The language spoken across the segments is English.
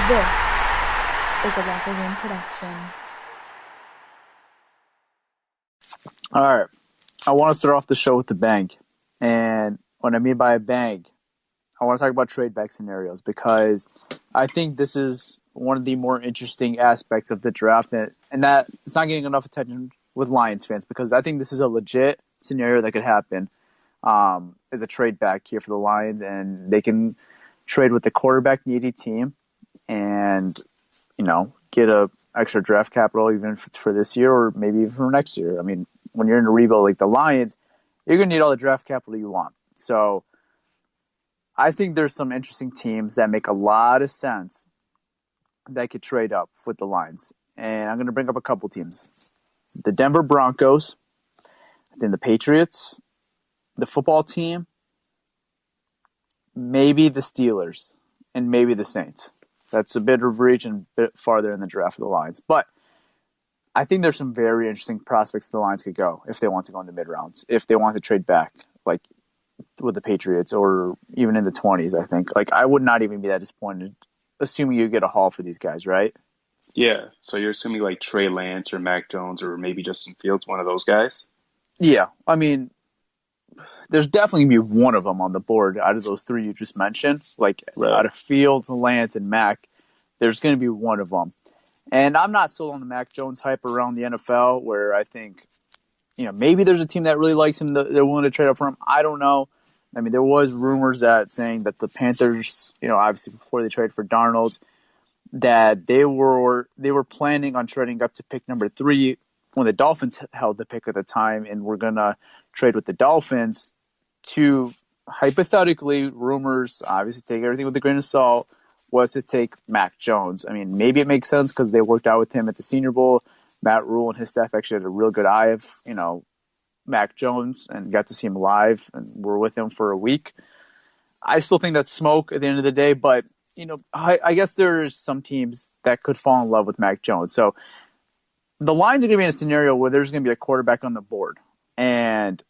This is a Locker Room production. All right. I want to start off the show with the bang. And what I mean by a bang, I want to talk about trade back scenarios because I think this is one of the more interesting aspects of the draft. And that it's not getting enough attention with Lions fans because I think this is a legit scenario that could happen as a trade back here for the Lions. And they can trade with the quarterback needy team and, get a extra draft capital even if it's for this year or maybe even for next year. I mean, when you're in a rebuild like the Lions, you're going to need all the draft capital you want. So I think there's some interesting teams that make a lot of sense that could trade up with the Lions. And I'm going to bring up a couple teams. The Denver Broncos, then the Patriots, the football team, maybe the Steelers, and maybe the Saints. That's a bit of reach and a bit farther in the draft of the Lions. But I think there's some very interesting prospects the Lions could go if they want to go in the mid-rounds, if they want to trade back, like with the Patriots or even in the 20s, I think. Like, I would not even be that disappointed, assuming you get a haul for these guys, right? Yeah, so you're assuming like Trey Lance or Mac Jones or maybe Justin Fields, one of those guys? Yeah, I mean, there's definitely going to be one of them on the board out of those three you just mentioned. Like, out of Fields, Lance, and Mac, there's going to be one of them. And I'm not sold on the Mac Jones hype around the NFL where I think, maybe there's a team that really likes him that they're willing to trade up for him. I don't know. I mean, there was rumors saying that the Panthers, obviously before they traded for Darnold, that they were planning on trading up to pick number 3 when the Dolphins held the pick at the time, and we're going to trade with the Dolphins to, hypothetically, rumors, obviously take everything with a grain of salt, was to take Mac Jones. I mean, maybe it makes sense because they worked out with him at the Senior Bowl. Matt Rule and his staff actually had a real good eye of, Mac Jones and got to see him live and were with him for a week. I still think that's smoke at the end of the day, but, I guess there's some teams that could fall in love with Mac Jones. So the Lions are going to be in a scenario where there's going to be a quarterback on the board. And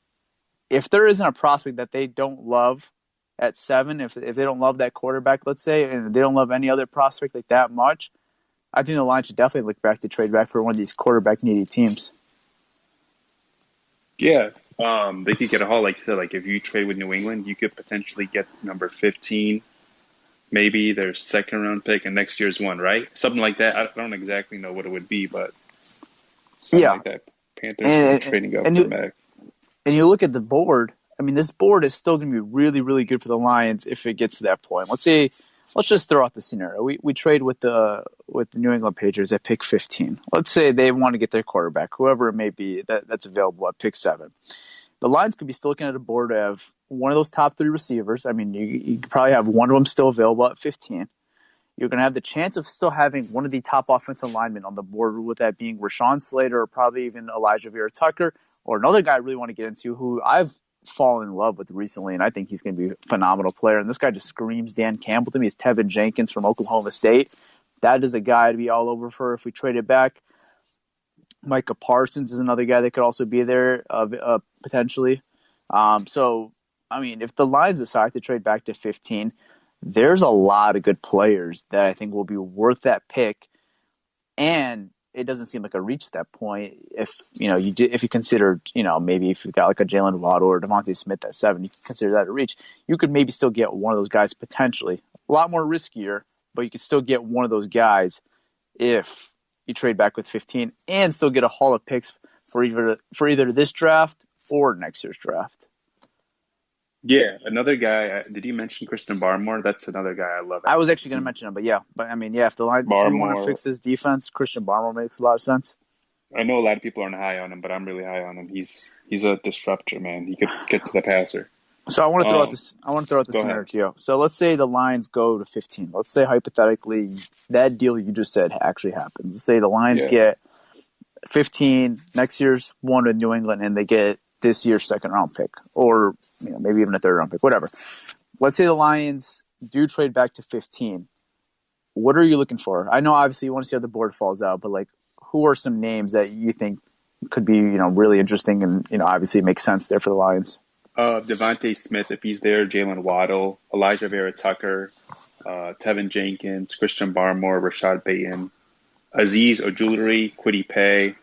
if there isn't a prospect that they don't love at 7, if they don't love that quarterback, let's say, and they don't love any other prospect like that much, I think the Lions should definitely look back to trade back for one of these quarterback-needy teams. Yeah, they could get a haul. Like you said, like if you trade with New England, you could potentially get number 15, maybe their second-round pick, and next year's one, right? Something like that. I don't exactly know what it would be, but something like that. Panthers trading up for Mac. And you look at the board. I mean, this board is still going to be really, really good for the Lions if it gets to that point. Let's just throw out the scenario. We trade with the New England Patriots at pick 15. Let's say they want to get their quarterback, whoever it may be that's available at pick 7. The Lions could be still looking at a board of one of those top 3 receivers. I mean, you could probably have one of them still available at 15. You're going to have the chance of still having one of the top offensive linemen on the board, with that being Rashawn Slater or probably even Elijah Vera Tucker, or another guy I really want to get into who I've fallen in love with recently, and I think he's going to be a phenomenal player. And this guy just screams Dan Campbell to me. Is Tevin Jenkins from Oklahoma State. That is a guy to be all over for if we trade it back. Micah Parsons is another guy that could also be there potentially. So, I mean, if the Lions decide to trade back to 15, there's a lot of good players that I think will be worth that pick. And it doesn't seem like a reach at that point. If you consider, maybe if you got like a Jalen Waddle or Devontae Smith at 7, you can consider that a reach. You could maybe still get one of those guys potentially. A lot more riskier, but you could still get one of those guys if you trade back with 15 and still get a haul of picks for either this draft or next year's draft. Yeah, another guy. Did you mention Christian Barmore? That's another guy I love. I was actually going to mention him, but I mean, if the Lions want to fix this defense, Christian Barmore makes a lot of sense. I know a lot of people aren't high on him, but I'm really high on him. He's a disruptor, man. He could get to the passer. So I want to throw out this. I want to throw out the scenario to you. So let's say the Lions go to 15. Let's say hypothetically that deal you just said actually happens. Let's say the Lions get 15 next year's one with New England, and they get this year's second-round pick, or maybe even a third-round pick, whatever. Let's say the Lions do trade back to 15. What are you looking for? I know obviously you want to see how the board falls out, but like, who are some names that you think could be really interesting and obviously make sense there for the Lions? Devontae Smith, if he's there, Jalen Waddle, Elijah Vera Tucker, Tevin Jenkins, Christian Barmore, Rashad Bateman, Aziz Ojulari, Kwity Paye.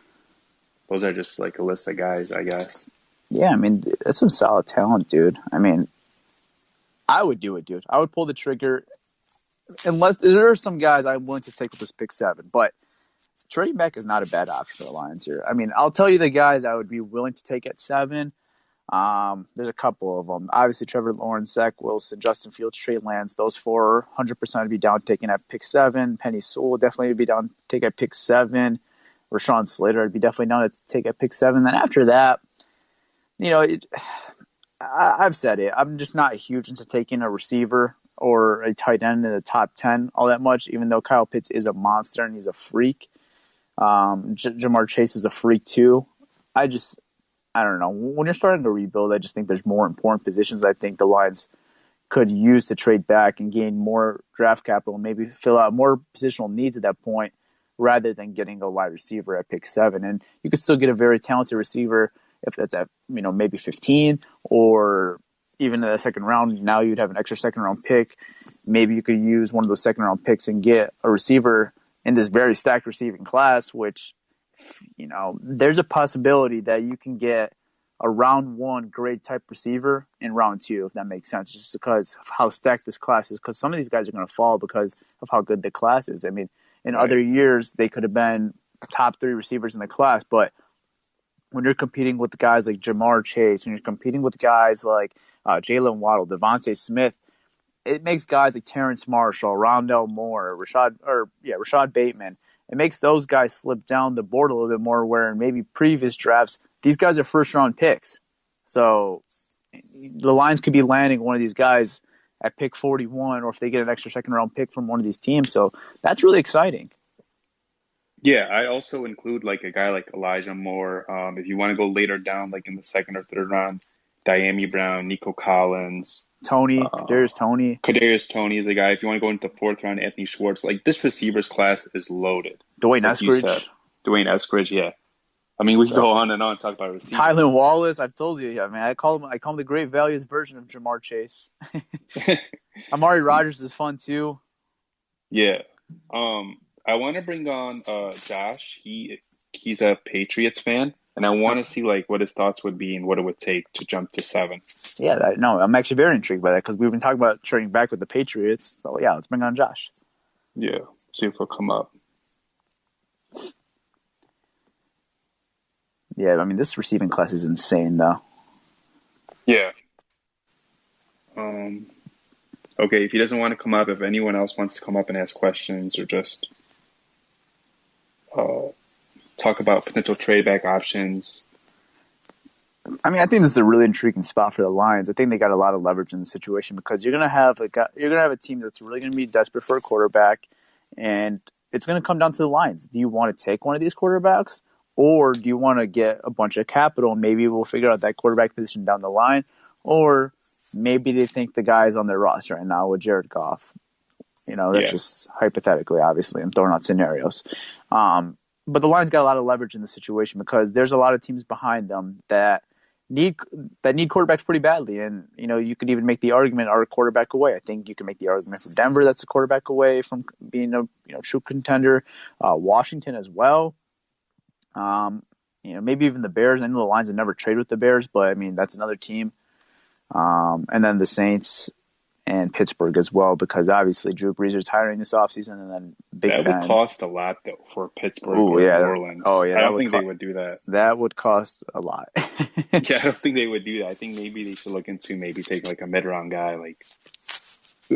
Those are just like a list of guys, I guess. Yeah, I mean, that's some solid talent, dude. I mean, I would do it, dude. I would pull the trigger. Unless there are some guys I'm willing to take with this pick 7, but trading back is not a bad option for the Lions here. I mean, I'll tell you the guys I would be willing to take at 7. There's a couple of them. Obviously, Trevor Lawrence, Zach Wilson, Justin Fields, Trey Lance. Those 4, 100% would be down taking at pick 7. Penny Sewell definitely would be down to take at pick 7. Rashawn Slater would be definitely down to take at pick 7. Then after that, I've said it. I'm just not huge into taking a receiver or a tight end in the top 10 all that much, even though Kyle Pitts is a monster and he's a freak. Jamar Chase is a freak too. I don't know. When you're starting to rebuild, I just think there's more important positions I think the Lions could use to trade back and gain more draft capital and maybe fill out more positional needs at that point rather than getting a wide receiver at pick 7. And you could still get a very talented receiver if that's at, maybe 15 or even in the second round. Now you'd have an extra second round pick. Maybe you could use one of those second round picks and get a receiver in this very stacked receiving class, which, there's a possibility that you can get a round 1 grade type receiver in round 2, if that makes sense, just because of how stacked this class is. Because some of these guys are going to fall because of how good the class is. I mean, in other years, they could have been top 3 receivers in the class, but when you're competing with guys like Jamar Chase, when you're competing with guys like Jalen Waddle, Devontae Smith, it makes guys like Terrence Marshall, Rondell Moore, Rashad Bateman. It makes those guys slip down the board a little bit more, where in maybe previous drafts, these guys are first-round picks. So the Lions could be landing one of these guys at pick 41, or if they get an extra second-round pick from one of these teams. So that's really exciting. Yeah, I also include like a guy like Elijah Moore. If you want to go later down, like in the second or third round, Diami Brown, Nico Collins, Kadarius Toney. Kadarius Toney is a guy. If you want to go into the fourth round, Anthony Schwartz. Like this receivers class is loaded. Dwayne Eskridge. Dwayne Eskridge, yeah. I mean, we can go on and on and talk about receivers. Tylan Wallace, I've told you. I mean, I call him the great values version of Jamar Chase. Amari Rodgers is fun too. Yeah. I want to bring on Josh. He's a Patriots fan, and I want to see like what his thoughts would be and what it would take to jump to 7. Yeah, I'm actually very intrigued by that because we've been talking about trading back with the Patriots. So yeah, let's bring on Josh. Yeah, see if he'll come up. Yeah, I mean this receiving class is insane though. Yeah. Okay, if he doesn't want to come up, if anyone else wants to come up and ask questions or just talk about potential trade back options. I mean, I think this is a really intriguing spot for the Lions. I think they got a lot of leverage in the situation because you're gonna have a team that's really gonna be desperate for a quarterback, and it's gonna come down to the Lions. Do you want to take one of these quarterbacks, or do you want to get a bunch of capital? Maybe we'll figure out that quarterback position down the line, or maybe they think the guy's on their roster right now with Jared Goff. That's just hypothetically, obviously. I'm throwing out scenarios. But the Lions got a lot of leverage in the situation because there's a lot of teams behind them that need quarterbacks pretty badly. And, you could even make the argument are a quarterback away. I think you can make the argument for Denver that's a quarterback away from being a true contender. Washington as well. Maybe even the Bears. I know the Lions have never traded with the Bears, but, I mean, that's another team. And then the Saints and Pittsburgh as well, because obviously Drew Brees is retiring this offseason, and then That would cost a lot, though, for Pittsburgh or New Orleans. I don't think they would do that. That would cost a lot. Yeah, I don't think they would do that. I think maybe they should look into taking like a mid-round guy.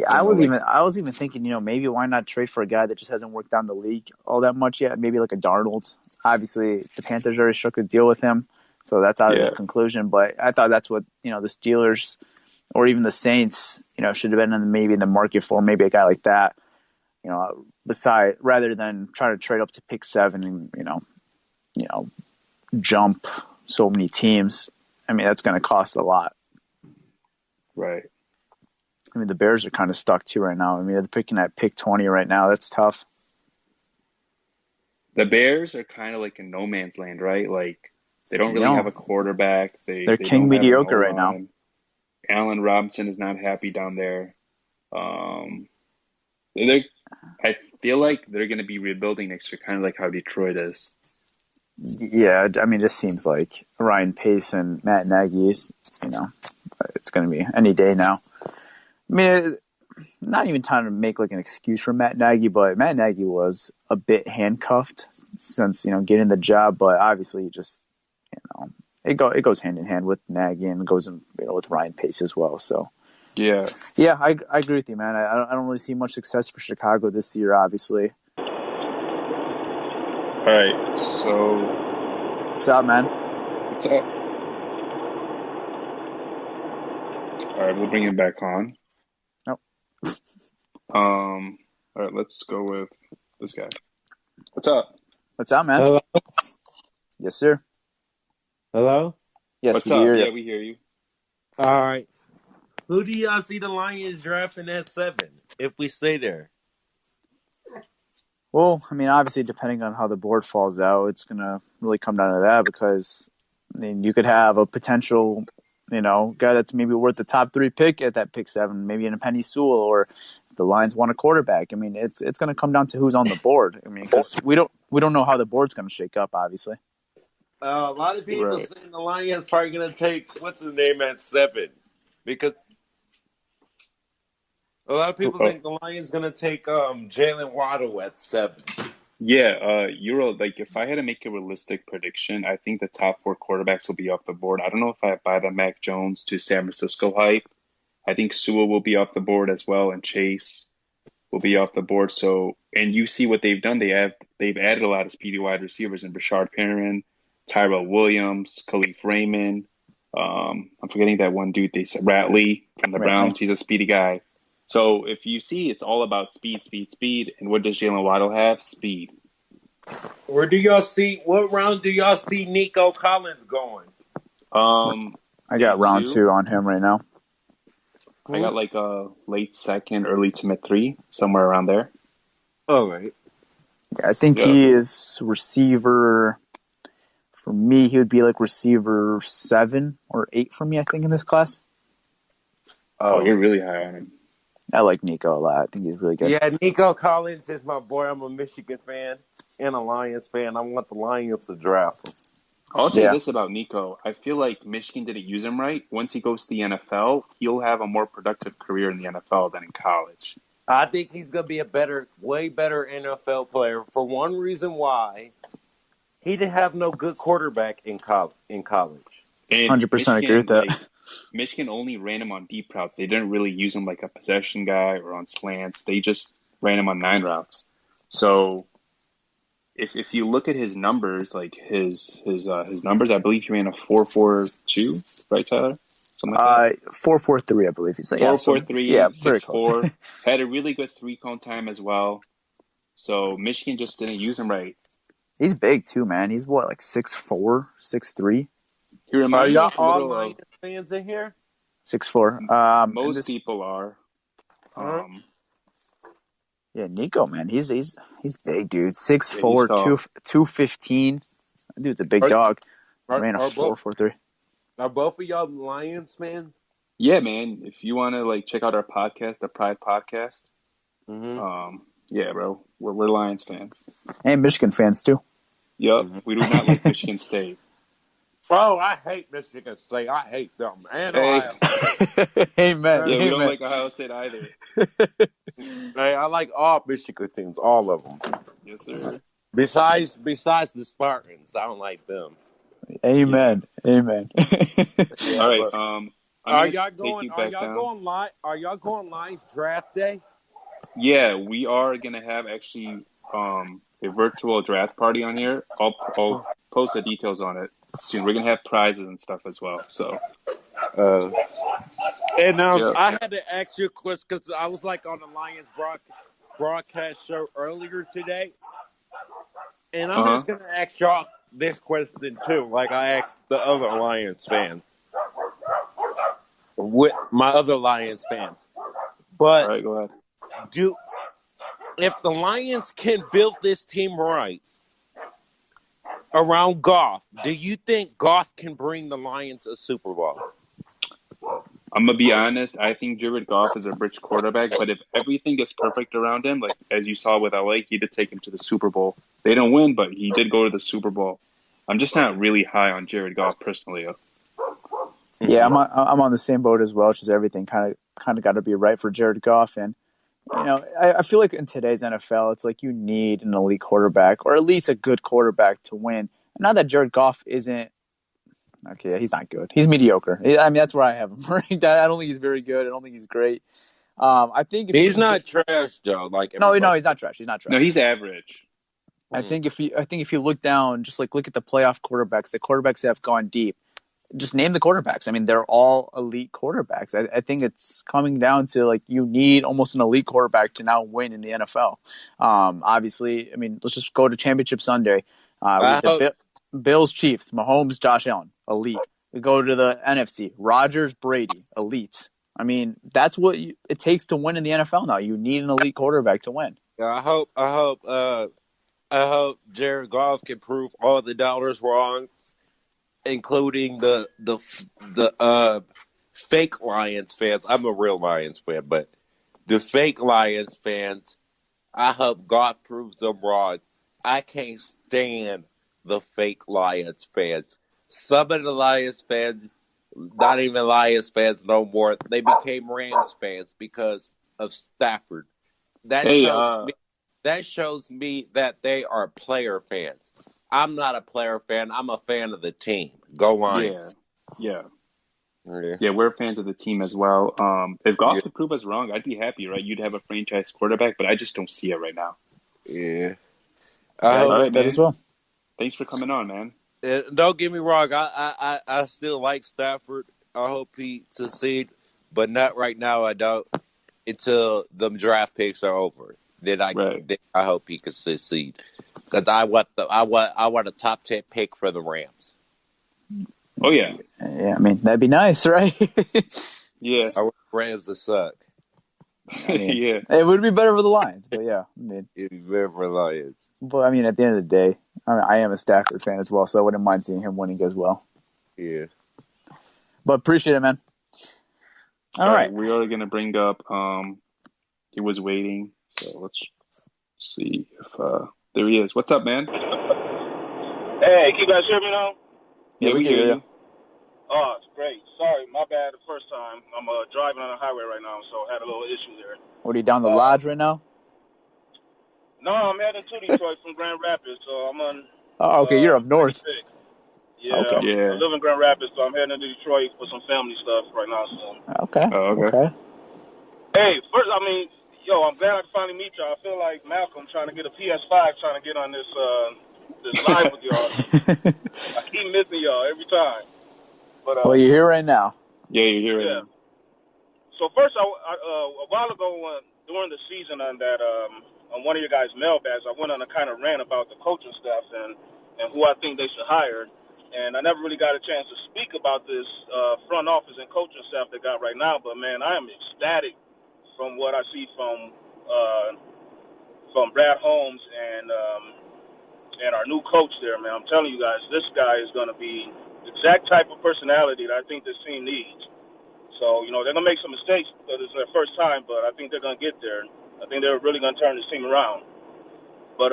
I was even thinking, maybe why not trade for a guy that just hasn't worked down the league all that much yet? Maybe like a Darnold. Obviously, the Panthers already struck a deal with him, so that's out of the conclusion. But I thought that's what the Steelers or even the Saints, should have been maybe in the market for maybe a guy like that. Rather than trying to trade up to pick 7 and jump so many teams. I mean, that's going to cost a lot. Right. I mean, the Bears are kind of stuck too right now. I mean, they're picking at pick 20 right now. That's tough. The Bears are kind of like in no man's land, right? Like they don't really have a quarterback. They're king mediocre right now. Allen Robinson is not happy down there. They're, I feel like they're going to be rebuilding next year, kind of like how Detroit is. Yeah, I mean, it just seems like Ryan Pace and Matt Nagy's, it's going to be any day now. I mean, not even trying to make like an excuse for Matt Nagy, but Matt Nagy was a bit handcuffed since, getting the job, but obviously just, it goes hand in hand with Nagy and it goes in, with Ryan Pace as well. So, Yeah. yeah, I agree with you, man. I don't really see much success for Chicago this year, obviously. All right. So, What's up, man? what's up? All right, we'll bring him back on. Nope. All right, let's go with this guy. What's up? What's up, man? Hello? Yes, sir. Hello? Yes, What's we can up? hear you. Yeah, we hear you. All right. Who do y'all see the Lions drafting at 7 if we stay there? Well, I mean, obviously, depending on how the board falls out, it's going to really come down to that because, I mean, you could have a potential, guy that's maybe worth the top 3 pick at that pick 7, maybe in a Penny Sewell, or the Lions want a quarterback. I mean, it's going to come down to who's on the board. I mean, because we don't know how the board's going to shake up, obviously. A lot of people Right. saying the Lions probably going to take, what's his name, at 7. Because a lot of people think the Lions going to take Jalen Waddle at 7. Yeah, like if I had to make a realistic prediction, I think the top 4 quarterbacks will be off the board. I don't know if I buy the Mac Jones to San Francisco hype. I think Sewell will be off the board as well, and Chase will be off the board. So, and you see what they've done. They've added a lot of speedy wide receivers in Rashard Perrin, Tyrell Williams, Khalif Raymond. I'm forgetting that one dude. They said Ratley from the Browns. He's a speedy guy. So if you see, it's all about speed, speed, speed. And what does Jalen Waddle have? Speed. What round do y'all see Nico Collins going? I got round 2 on him right now. I got like a late second, early to mid 3, somewhere around there. All right. Yeah, I think he is receiver. For me, he would be like receiver 7 or 8 for me, I think, in this class. Oh, you're really high on him. I like Nico a lot. I think he's really good. Yeah, Nico Collins is my boy. I'm a Michigan fan and a Lions fan. I want the Lions to draft him. I'll say this about Nico. I feel like Michigan didn't use him right. Once he goes to the NFL, he'll have a more productive career in the NFL than in college. I think he's going to be a way better NFL player for one reason why. He didn't have no good quarterback in college. And 100% agree with that. Michigan only ran him on deep routes. They didn't really use him like a possession guy or on slants. They just ran him on 9 routes. So if you look at his numbers, like his numbers, I believe he ran a 4.42, right, Tyler? Something like that. 4.43, I believe. 4.43, yeah, 6.4. Had a really good 3-cone time as well. So Michigan just didn't use him right. He's big too, man. He's what, like 6'4", 6'3"? He reminds Are y'all me all Lions fans in here? 6'4". Most people are. Yeah, Nico, man, he's big, dude. 6'4", 215. That dude's a big dog. Ran a 4.43. Are both of y'all Lions fans? Yeah, man. If you want to like check out our podcast, the Pride Podcast. Yeah, bro, we're Lions fans. And Michigan fans too. Yep, we do not like Michigan State. Oh, I hate Michigan State. I hate them. And Ohio. Amen. Yeah, we don't like Ohio State either. Hey, I like all Michigan teams, all of them. Yes, sir. Besides the Spartans, I don't like them. Amen. Yeah. Amen. All right. Are y'all going live draft day? Yeah, we are gonna have actually a virtual draft party on here. I'll post the details on it soon. We're gonna have prizes and stuff as well. So. I had to ask you a question because I was like on the Lions broadcast show earlier today, and I'm just gonna ask y'all this question too, like I asked the other Lions fans, with my other Lions fans. But all right, go ahead. If the Lions can build this team right around Goff, do you think Goff can bring the Lions a Super Bowl? I'm gonna be honest. I think Jared Goff is a bridge quarterback, but if everything is perfect around him, like as you saw with LA, he did take him to the Super Bowl. They don't win, but he did go to the Super Bowl. I'm just not really high on Jared Goff personally. Yeah, Mhm. I'm on the same boat as well. It's just everything kind of got to be right for Jared Goff, and I feel like in today's NFL, it's like you need an elite quarterback or at least a good quarterback to win. Not that Jared Goff isn't okay. He's not good. He's mediocre. I mean, that's where I have him ranked. I don't think he's very good. I don't think he's great. I think if you He's just not trash though, like no, everybody. he's not trash. He's not No, trash. he's average. Mm. I think if you look down, just like look at the playoff quarterbacks, the quarterbacks that have gone deep. Just name the quarterbacks. I mean, they're all elite quarterbacks. I think it's coming down to like you need almost an elite quarterback to now win in the NFL. Obviously, I mean, let's just go to Championship Sunday. We I have the hope. Bills, Chiefs, Mahomes, Josh Allen, elite. We go to the NFC, Rodgers, Brady, elite. I mean, that's what it takes to win in the NFL now. You need an elite quarterback to win. I hope. I hope. I hope Jared Goff can prove all the doubters wrong, including the fake Lions fans. I'm a real Lions fan, but the fake Lions fans. I hope God proves them wrong. I can't stand the fake Lions fans. Some of the Lions fans, not even Lions fans no more, they became Rams fans because of Stafford. That Hey, shows me that they are player fans. I'm not a player fan. I'm a fan of the team. Go yeah, Lions. yeah, Yeah. yeah. We're fans of the team as well. If Yeah. Goff could prove us wrong, I'd be happy, right? You'd have a franchise quarterback, but I just don't see it right now. Yeah. I Yeah, I All hope. agree right, with that as man. well. Thanks for coming on, man. Don't get me wrong. I still like Stafford. I hope he succeed, but not right now. I don't. Until the draft picks are over, Right. then I hope he can succeed. Because I want a top 10 pick for the Rams. Oh yeah, Yeah, I mean that'd be nice, right? yeah, I want the Rams to suck. I mean, yeah. it would be better for the Lions, but yeah, I mean, It'd be better for Lions. but I mean, at the end of the day, I am a Stafford fan as well, so I wouldn't mind seeing him winning as well. Yeah. But appreciate it, man. All All right, right. we are gonna bring up. He was waiting, so let's see if there he is. What's up, man? Hey, can you guys hear me now? Yeah, Yeah, we we can hear hear you. you. Oh, it's great. Sorry, my bad the first time. I'm driving on the highway right now, so I had a little issue there. What are you down the Uh, lodge right now? no, I'm heading to Detroit from Grand Rapids, so I'm on Oh, okay, you're up north. 96. Yeah, Okay, I Yeah. live in Grand Rapids, so I'm heading to Detroit for some family stuff right now. So, okay, Oh, okay. okay. hey, first, I mean, I'm glad I could finally meet y'all. I feel like Malcolm trying to get a PS5, trying to get on this live with y'all. I keep missing y'all every time. But Well, you're here right now. Yeah, you're here right yeah. now. So first, a while ago during the season on one of your guys' mailbags, I went on a kind of rant about the coaching staff and who I think they should hire. And I never really got a chance to speak about this front office and coaching staff they got right now. But man, I am ecstatic from what I see from Brad Holmes and our new coach there, man. I'm telling you guys, this guy is going to be the exact type of personality that I think this team needs. So, they're going to make some mistakes because it's their first time, but I think they're going to get there. I think they're really going to turn this team around. But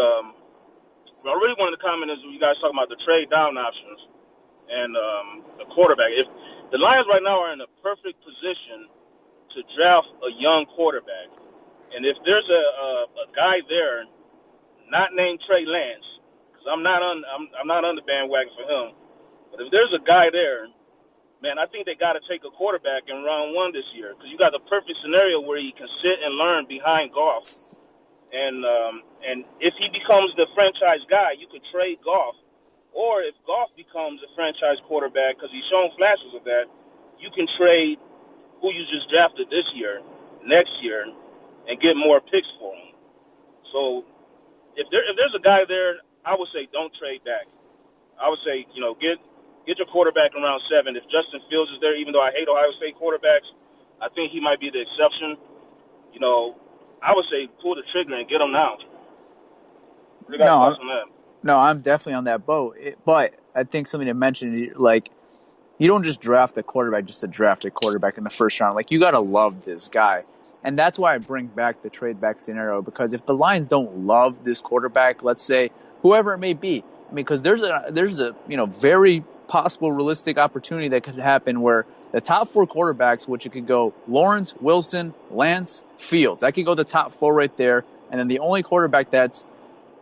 what I really wanted to comment is when you guys talking about the trade down options and the quarterback. If the Lions right now are in a perfect position to draft a young quarterback, and if there's a guy there not named Trey Lance, because I'm not on the bandwagon for him, but if there's a guy there, man, I think they got to take a quarterback in round one this year because you got the perfect scenario where he can sit and learn behind Goff, and if he becomes the franchise guy, you could trade Goff, or if Goff becomes a franchise quarterback because he's shown flashes of that, you can trade who you just drafted this year, next year, and get more picks for him. So if there's a guy there, I would say don't trade back. I would say, get your quarterback in round 7. If Justin Fields is there, even though I hate Ohio State quarterbacks, I think he might be the exception. I would say pull the trigger and get him now. What do you guys' No, thoughts on that? no, I'm definitely on that boat. But I think something to mention, like, you don't just draft a quarterback just to draft a quarterback in the first round. Like, you got to love this guy. And that's why I bring back the trade back scenario, because if the Lions don't love this quarterback, let's say, whoever it may be, I mean, because there's a very possible realistic opportunity that could happen where the top 4 quarterbacks, which it could go Lawrence, Wilson, Lance, Fields. That could go the top 4 right there. And then the only quarterback that's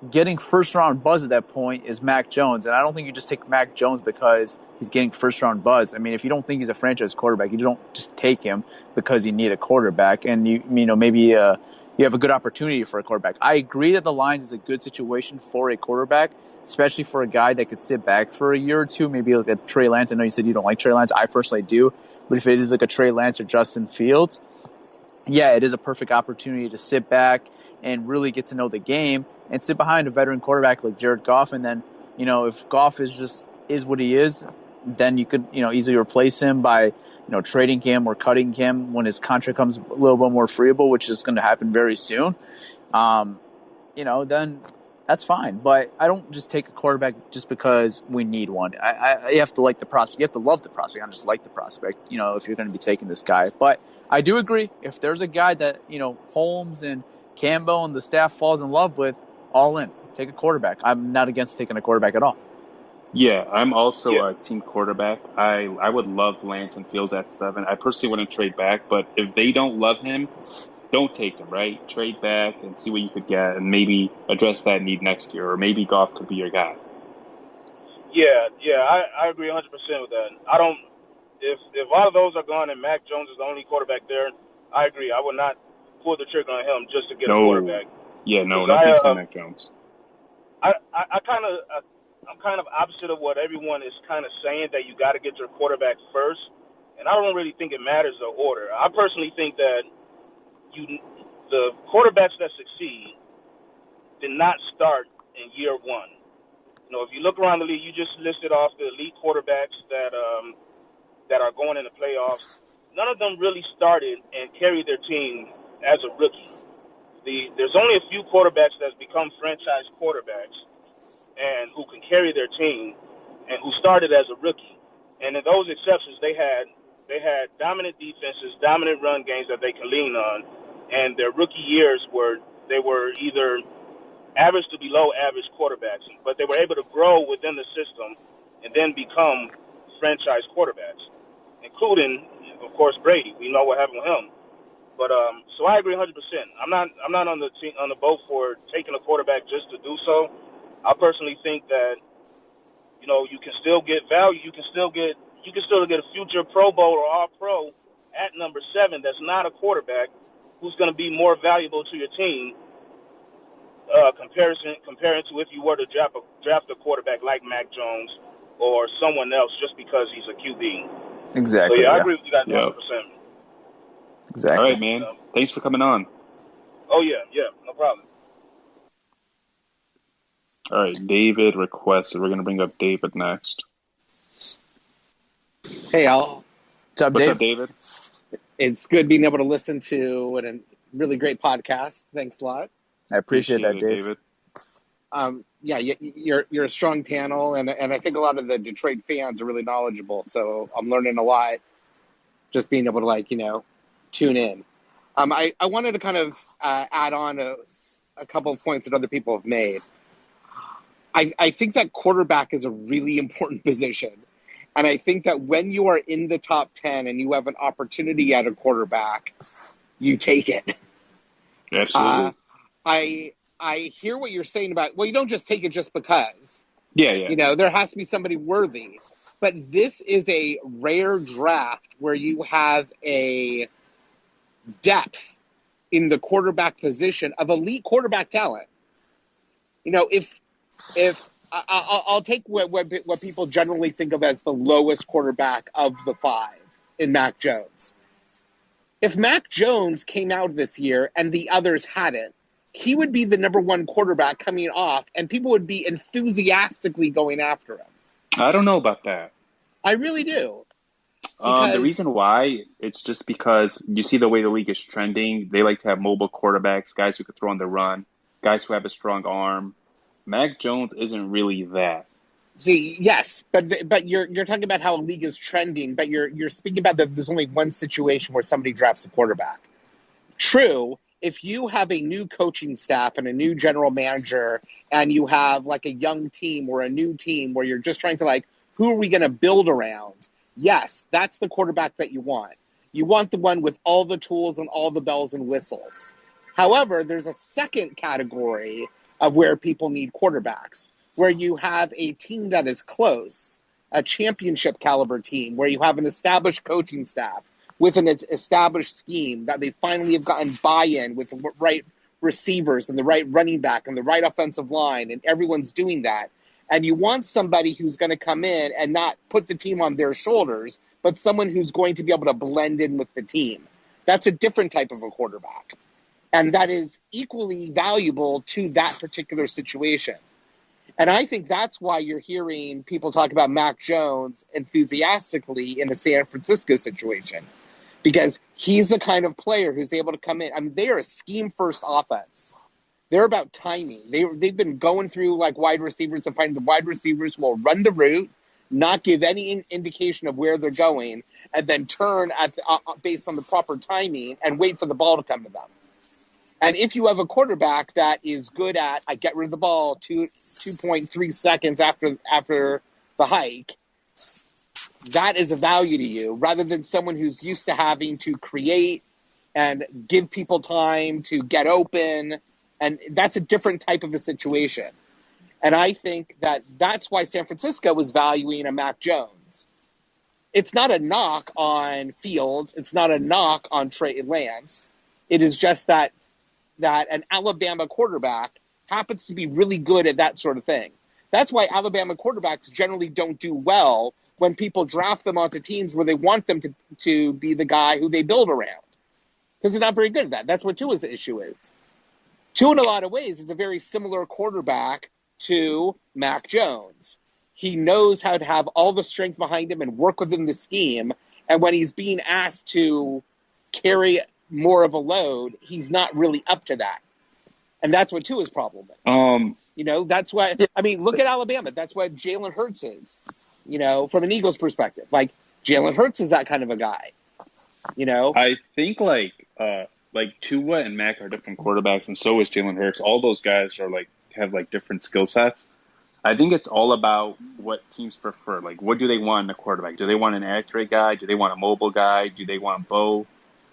getting first-round buzz at that point is Mac Jones. And I don't think you just take Mac Jones because he's getting first-round buzz. I mean, if you don't think he's a franchise quarterback, you don't just take him because you need a quarterback. And, maybe you have a good opportunity for a quarterback. I agree that the Lions is a good situation for a quarterback, especially for a guy that could sit back for a year or two, maybe like a Trey Lance. I know you said you don't like Trey Lance. I personally do. But if it is like a Trey Lance or Justin Fields, yeah, it is a perfect opportunity to sit back and really get to know the game and sit behind a veteran quarterback like Jared Goff. And then, if Goff is what he is, then you could, easily replace him by, trading him or cutting him when his contract comes a little bit more freeable, which is going to happen very soon. Then that's fine. But I don't just take a quarterback just because we need one. You have to like the prospect. You have to love the prospect, not just like the prospect, if you're going to be taking this guy. But I do agree, if there's a guy that, Holmes and Campbell and the staff falls in love with, all in. Take a quarterback. I'm not against taking a quarterback at all. Yeah, I'm also a team quarterback. I would love Lance and Fields at 7. I personally wouldn't trade back, but if they don't love him, don't take him, right? Trade back and see what you could get and maybe address that need next year, or maybe Goff could be your guy. Yeah, I agree 100% with that. If a lot of those are gone and Mac Jones is the only quarterback there, I agree. I would not pull the trigger on him just to get a quarterback. Yeah, no thanks to Mac Jones. I'm kind of opposite of what everyone is kind of saying, that you got to get your quarterback first, and I don't really think it matters the order. I personally think that the quarterbacks that succeed did not start in year one. If you look around the league, you just listed off the elite quarterbacks that are going in the playoffs. None of them really started and carried their team as a rookie. There's only a few quarterbacks that's become franchise quarterbacks and who can carry their team and who started as a rookie. And in those exceptions, they had dominant defenses, dominant run games that they can lean on, and their rookie years were either average to below average quarterbacks, but they were able to grow within the system and then become franchise quarterbacks, including, of course, Brady. We know what happened with him. But so I agree 100%. I'm not on the boat for taking a quarterback just to do so. I personally think that you can still get value. You can still get a future Pro Bowl or All Pro at number 7. That's not a quarterback who's going to be more valuable to your team. Comparing to if you were to draft a quarterback like Mac Jones or someone else just because he's a QB. Exactly. So I agree with you guys 100%. Exactly. All right, man. Thanks for coming on. Oh, yeah, no problem. All right, David requested. We're going to bring up David next. Hey, Al. What's up, What's up, David? It's good being able to listen to a really great podcast. Thanks a lot. I appreciate that, David. Yeah, you're a strong panel, and I think a lot of the Detroit fans are really knowledgeable, so I'm learning a lot just being able to, tune in. I wanted to kind of add on a couple of points that other people have made. I think that quarterback is a really important position. And I think that when you are in the top 10 and you have an opportunity at a quarterback, you take it. Absolutely. I hear what you're saying about, you don't just take it just because. Yeah. There has to be somebody worthy. But this is a rare draft where you have a depth in the quarterback position of elite quarterback talent. If I'll take what people generally think of as the lowest quarterback of the 5 in Mac Jones. If Mac Jones came out this year and the others hadn't, he would be the number 1 quarterback coming off, and people would be enthusiastically going after him. I don't know about that. I really do. The reason why, it's just because you see the way the league is trending. They like to have mobile quarterbacks, guys who could throw on the run, guys who have a strong arm. Mac Jones isn't really that. See, yes, but you're talking about how a league is trending, but you're speaking about that there's only one situation where somebody drafts a quarterback. True, if you have a new coaching staff and a new general manager and you have like a young team or a new team where you're just trying to like, who are we going to build around? Yes, that's the quarterback that you want. You want the one with all the tools and all the bells and whistles. However, there's a second category of where people need quarterbacks, where you have a team that is close, a championship caliber team, where you have an established coaching staff with an established scheme that they finally have gotten buy-in with the right receivers and the right running back and the right offensive line, and everyone's doing that. And you want somebody who's going to come in and not put the team on their shoulders, but someone who's going to be able to blend in with the team. That's a different type of a quarterback. And that is equally valuable to that particular situation. And I think that's why you're hearing people talk about Mac Jones enthusiastically in the San Francisco situation, because he's the kind of player who's able to come in. I mean, they are a scheme-first offense. They're about timing. They've been going through like wide receivers and finding the wide receivers who will run the route, not give any indication of where they're going, and then turn based on the proper timing and wait for the ball to come to them. And if you have a quarterback that is good at, I get rid of the ball 2.3 seconds after the hike, that is a value to you, rather than someone who's used to having to create and give people time to get open. And that's a different type of a situation. And I think that that's why San Francisco was valuing a Mac Jones. It's not a knock on Fields. It's not a knock on Trey Lance. It is just that an Alabama quarterback happens to be really good at that sort of thing. That's why Alabama quarterbacks generally don't do well when people draft them onto teams where they want them to be the guy who they build around, because they're not very good at that. That's what Tua's issue is. Tua, in a lot of ways, is a very similar quarterback to Mac Jones. He knows how to have all the strength behind him and work within the scheme, and when he's being asked to carry more of a load, he's not really up to that. And that's what Tua's problem is. That's why, I mean, look at Alabama. That's what Jalen Hurts is, from an Eagles perspective. Like, Jalen Hurts is that kind of a guy, I think like Tua and Mac are different quarterbacks, and so is Jalen Hurts. All those guys are have different skill sets. I think it's all about what teams prefer. Like, what do they want in a quarterback? Do they want an accurate guy? Do they want a mobile guy? Do they want both?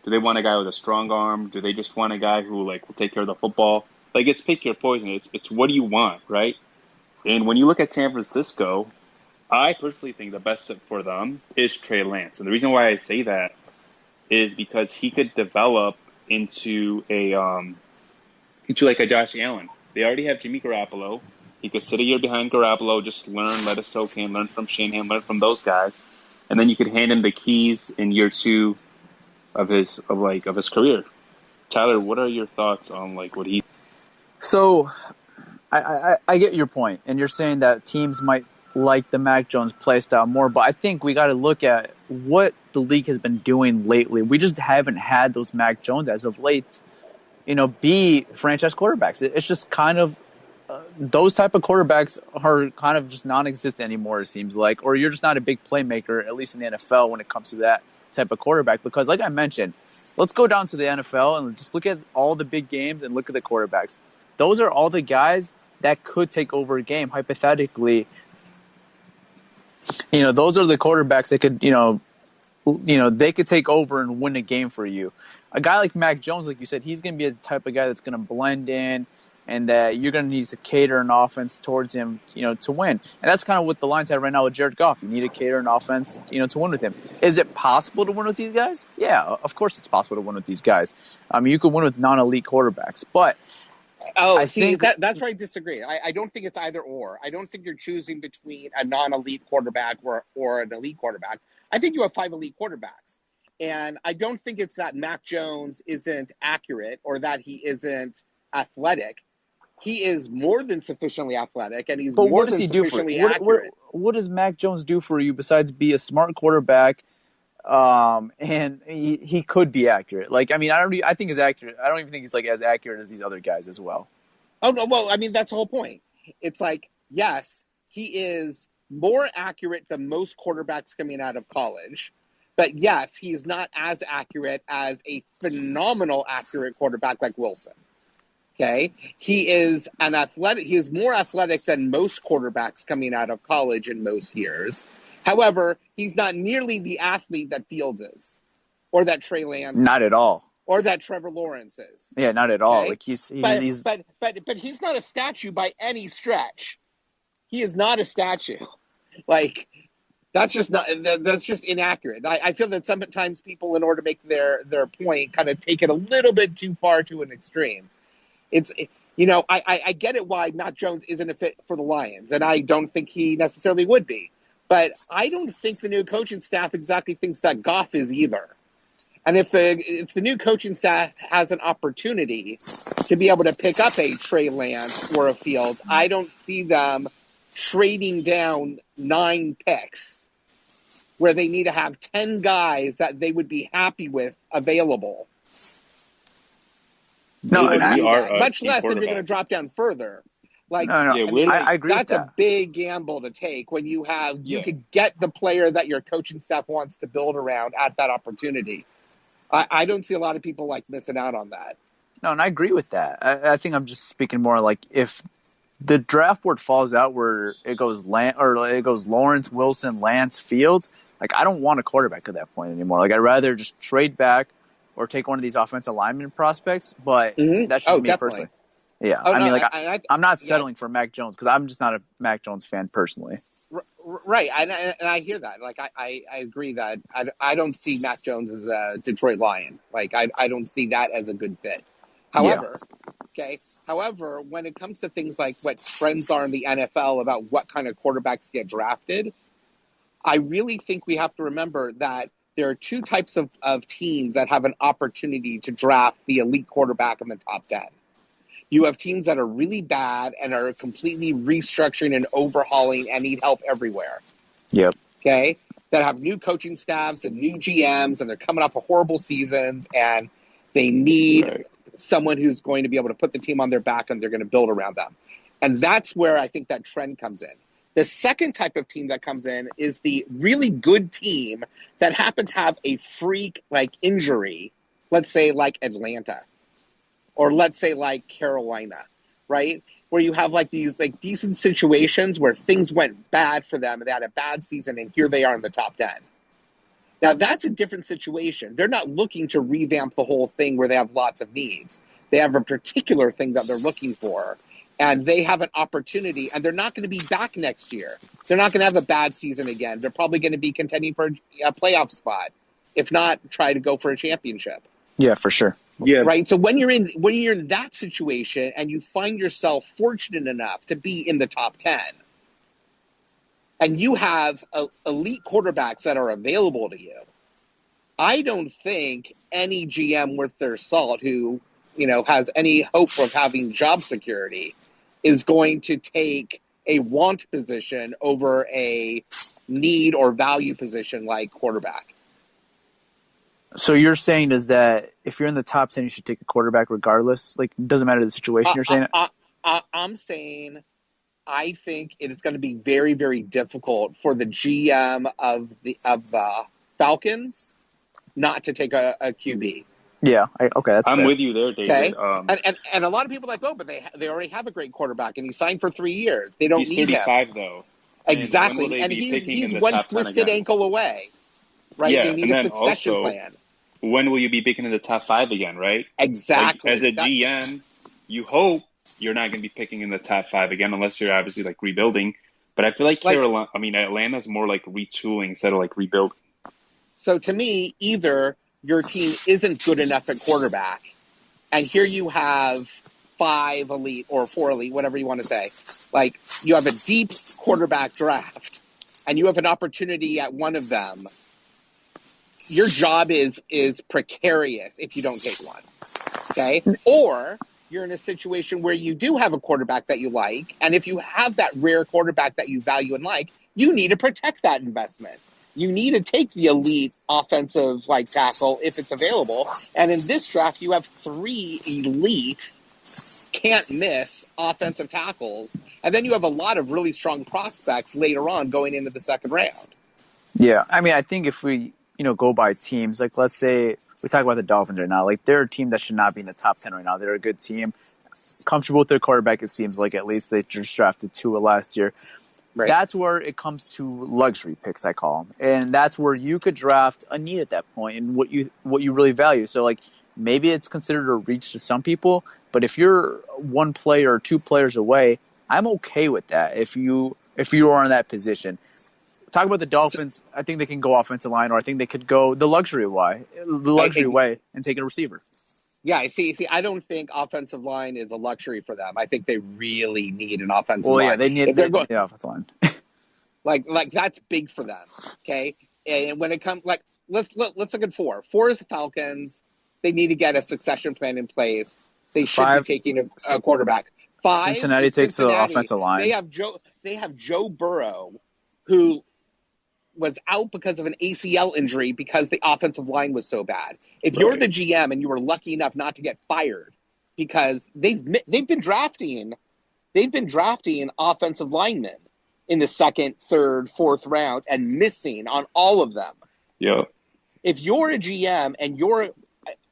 Do they want a guy with a strong arm? Do they just want a guy who will take care of the football? It's pick your poison. It's what do you want, right? And when you look at San Francisco, I personally think the best fit for them is Trey Lance. And the reason why I say that is because he could develop into a Josh Allen. They already have Jimmy Garoppolo. He could sit a year behind Garoppolo, just learn, let us soak him, learn from Shanahan, learn from those guys, and then you could hand him the keys in year 2 of his career. Tyler, what are your thoughts on what he? So, I get your point, and you're saying that teams might like the Mac Jones play style more, but I think we got to look at what the league has been doing lately. We just haven't had those Mac Jones as of late, be franchise quarterbacks. It's just kind of those type of quarterbacks are kind of just non-existent anymore, it seems like, or you're just not a big playmaker, at least in the NFL, when it comes to that type of quarterback. Because like I mentioned, let's go down to the NFL and just look at all the big games and look at the quarterbacks. Those are all the guys that could take over a game, hypothetically. Those are the quarterbacks that could, they could take over and win a game for you. A guy like Mac Jones, like you said, he's going to be the type of guy that's going to blend in, and that you're going to need to cater an offense towards him, to win. And that's kind of what the Lions have right now with Jared Goff. You need to cater an offense, to win with him. Is it possible to win with these guys? Yeah, of course it's possible to win with these guys. You could win with non-elite quarterbacks, but I think that's where I disagree. I don't think it's either or. I don't think you're choosing between a non-elite quarterback or an elite quarterback. I think you have 5 elite quarterbacks. And I don't think it's that Mac Jones isn't accurate or that he isn't athletic. He is more than sufficiently athletic, and he's more than sufficiently accurate. What does Mac Jones do for you besides be a smart quarterback? And he could be accurate. I think he's accurate. I don't even think he's as accurate as these other guys as well. Oh no, well, that's the whole point. It's yes, he is more accurate than most quarterbacks coming out of college. But yes, he is not as accurate as a phenomenal accurate quarterback like Wilson. Okay, he is He is more athletic than most quarterbacks coming out of college in most years. However, he's not nearly the athlete that Fields is, or that Trey Lance Not is, at all. or that Trevor Lawrence is. Yeah, not at all. Okay? Like he's But he's not a statue by any stretch. He is not a statue. Like, that's just inaccurate. I feel that sometimes people, in order to make their point, kind of take it a little bit too far to an extreme. I get it why Mac Jones isn't a fit for the Lions, and I don't think he necessarily would be. But I don't think the new coaching staff exactly thinks that Goff is either. And if the new coaching staff has an opportunity to be able to pick up a Trey Lance or a Fields, I don't see them trading down 9 picks where they need to have 10 guys that they would be happy with available. No, much less if you're going to drop down further. Like, no. Yeah, I agree that's with that. a big gamble to take when you could get the player that your coaching staff wants to build around at that opportunity. I don't see a lot of people like missing out on that. No, and I agree with that. I think I'm just speaking more like if the draft board falls out where it goes Lawrence, Wilson, Lance, Fields. Like, I don't want a quarterback at that point anymore. Like, I'd rather just trade back or take one of these offensive lineman prospects. But that's just me definitely. personally. Yeah, Oh, I mean, I'm not yeah. settling for Mac Jones because I'm just not a Mac Jones fan personally. Right, and I hear that. Like, I agree that I don't see Mac Jones as a Detroit Lion. Like, I don't see that as a good fit. However, when it comes to things like what trends are in the NFL about what kind of quarterbacks get drafted, I really think we have to remember that there are 2 types of teams that have an opportunity to draft the elite quarterback in the top 10. You have teams that are really bad and are completely restructuring and overhauling and need help everywhere. Yep. Okay? That have new coaching staffs and new GMs, and they're coming off of horrible seasons, and they need someone who's going to be able to put the team on their back, and they're going to build around them. And that's where I think that trend comes in. The second type of team that comes in is the really good team that happens to have a freak like injury, let's say like Atlanta. Or let's say like Carolina, right? Where you have like these like decent situations where things went bad for them and they had a bad season, and here they are in the top 10. Now that's a different situation. They're not looking to revamp the whole thing where they have lots of needs. They have a particular thing that they're looking for, and they have an opportunity, and they're not going to be back next year. They're not going to have a bad season again. They're probably going to be contending for a playoff spot, if not try to go for a championship. Yeah, for sure. Yeah. Right. So when you're in that situation and you find yourself fortunate enough to be in the top 10, and you have elite quarterbacks that are available to you, I don't think any GM worth their salt who, has any hope of having job security is going to take a want position over a need or value position like quarterback. So you're saying is that if you're in the top 10, you should take a quarterback regardless? Like, it doesn't matter the situation you're saying? I'm saying I think it is going to be very, very difficult for the GM of the Falcons not to take a QB. Yeah, okay, that's I'm fair. with you there, David. Okay? And a lot of people are like, but they already have a great quarterback, and he signed for 3 years. They don't need him. He's 35, though. Exactly, and he's one twisted ankle away. Right? Yeah, they need a succession plan. When will you be picking in the top 5 again, right? Exactly. Like, as a GM, you hope you're not going to be picking in the top 5 again unless you're obviously like rebuilding. But I feel like Atlanta's more like retooling instead of like rebuilding. So to me, either your team isn't good enough at quarterback, and here you have 5 elite or 4 elite, whatever you want to say. Like, you have a deep quarterback draft, and you have an opportunity at one of them. Your job is precarious if you don't take one, okay? Or you're in a situation where you do have a quarterback that you like, and if you have that rare quarterback that you value and like, you need to protect that investment. You need to take the elite offensive tackle if it's available. And in this draft, you have 3 elite can't miss offensive tackles, and then you have a lot of really strong prospects later on going into the second round. Yeah, I mean, I think if we, go by teams, like let's say we talk about the Dolphins right now, like they're a team that should not be in the top 10 right now. They're a good team, comfortable with their quarterback, it seems like. At least they just drafted Tua last year. Right. That's where it comes to luxury picks, I call them. And that's where you could draft a need at that point and what you really value. So, like, maybe it's considered a reach to some people, but if you're one player or two players away, I'm okay with that if you are in that position. Talk about the Dolphins. I think they can go offensive line, or I think they could go the luxury way and take a receiver. Yeah, see, I don't think offensive line is a luxury for them. I think they really need an offensive Well, line. yeah, they need an offensive line. like that's big for them. Okay, and when it comes, like, let's look at 4. 4 is the Falcons. They need to get a succession plan in place. They should 5, be taking a quarterback. 5, Cincinnati takes the offensive line. They have Joe Burrow, who was out because of an ACL injury because the offensive line was so bad. If you're the GM and you were lucky enough not to get fired, because they've been drafting offensive linemen in the second, third, fourth round and missing on all of them. Yeah. If you're a GM and your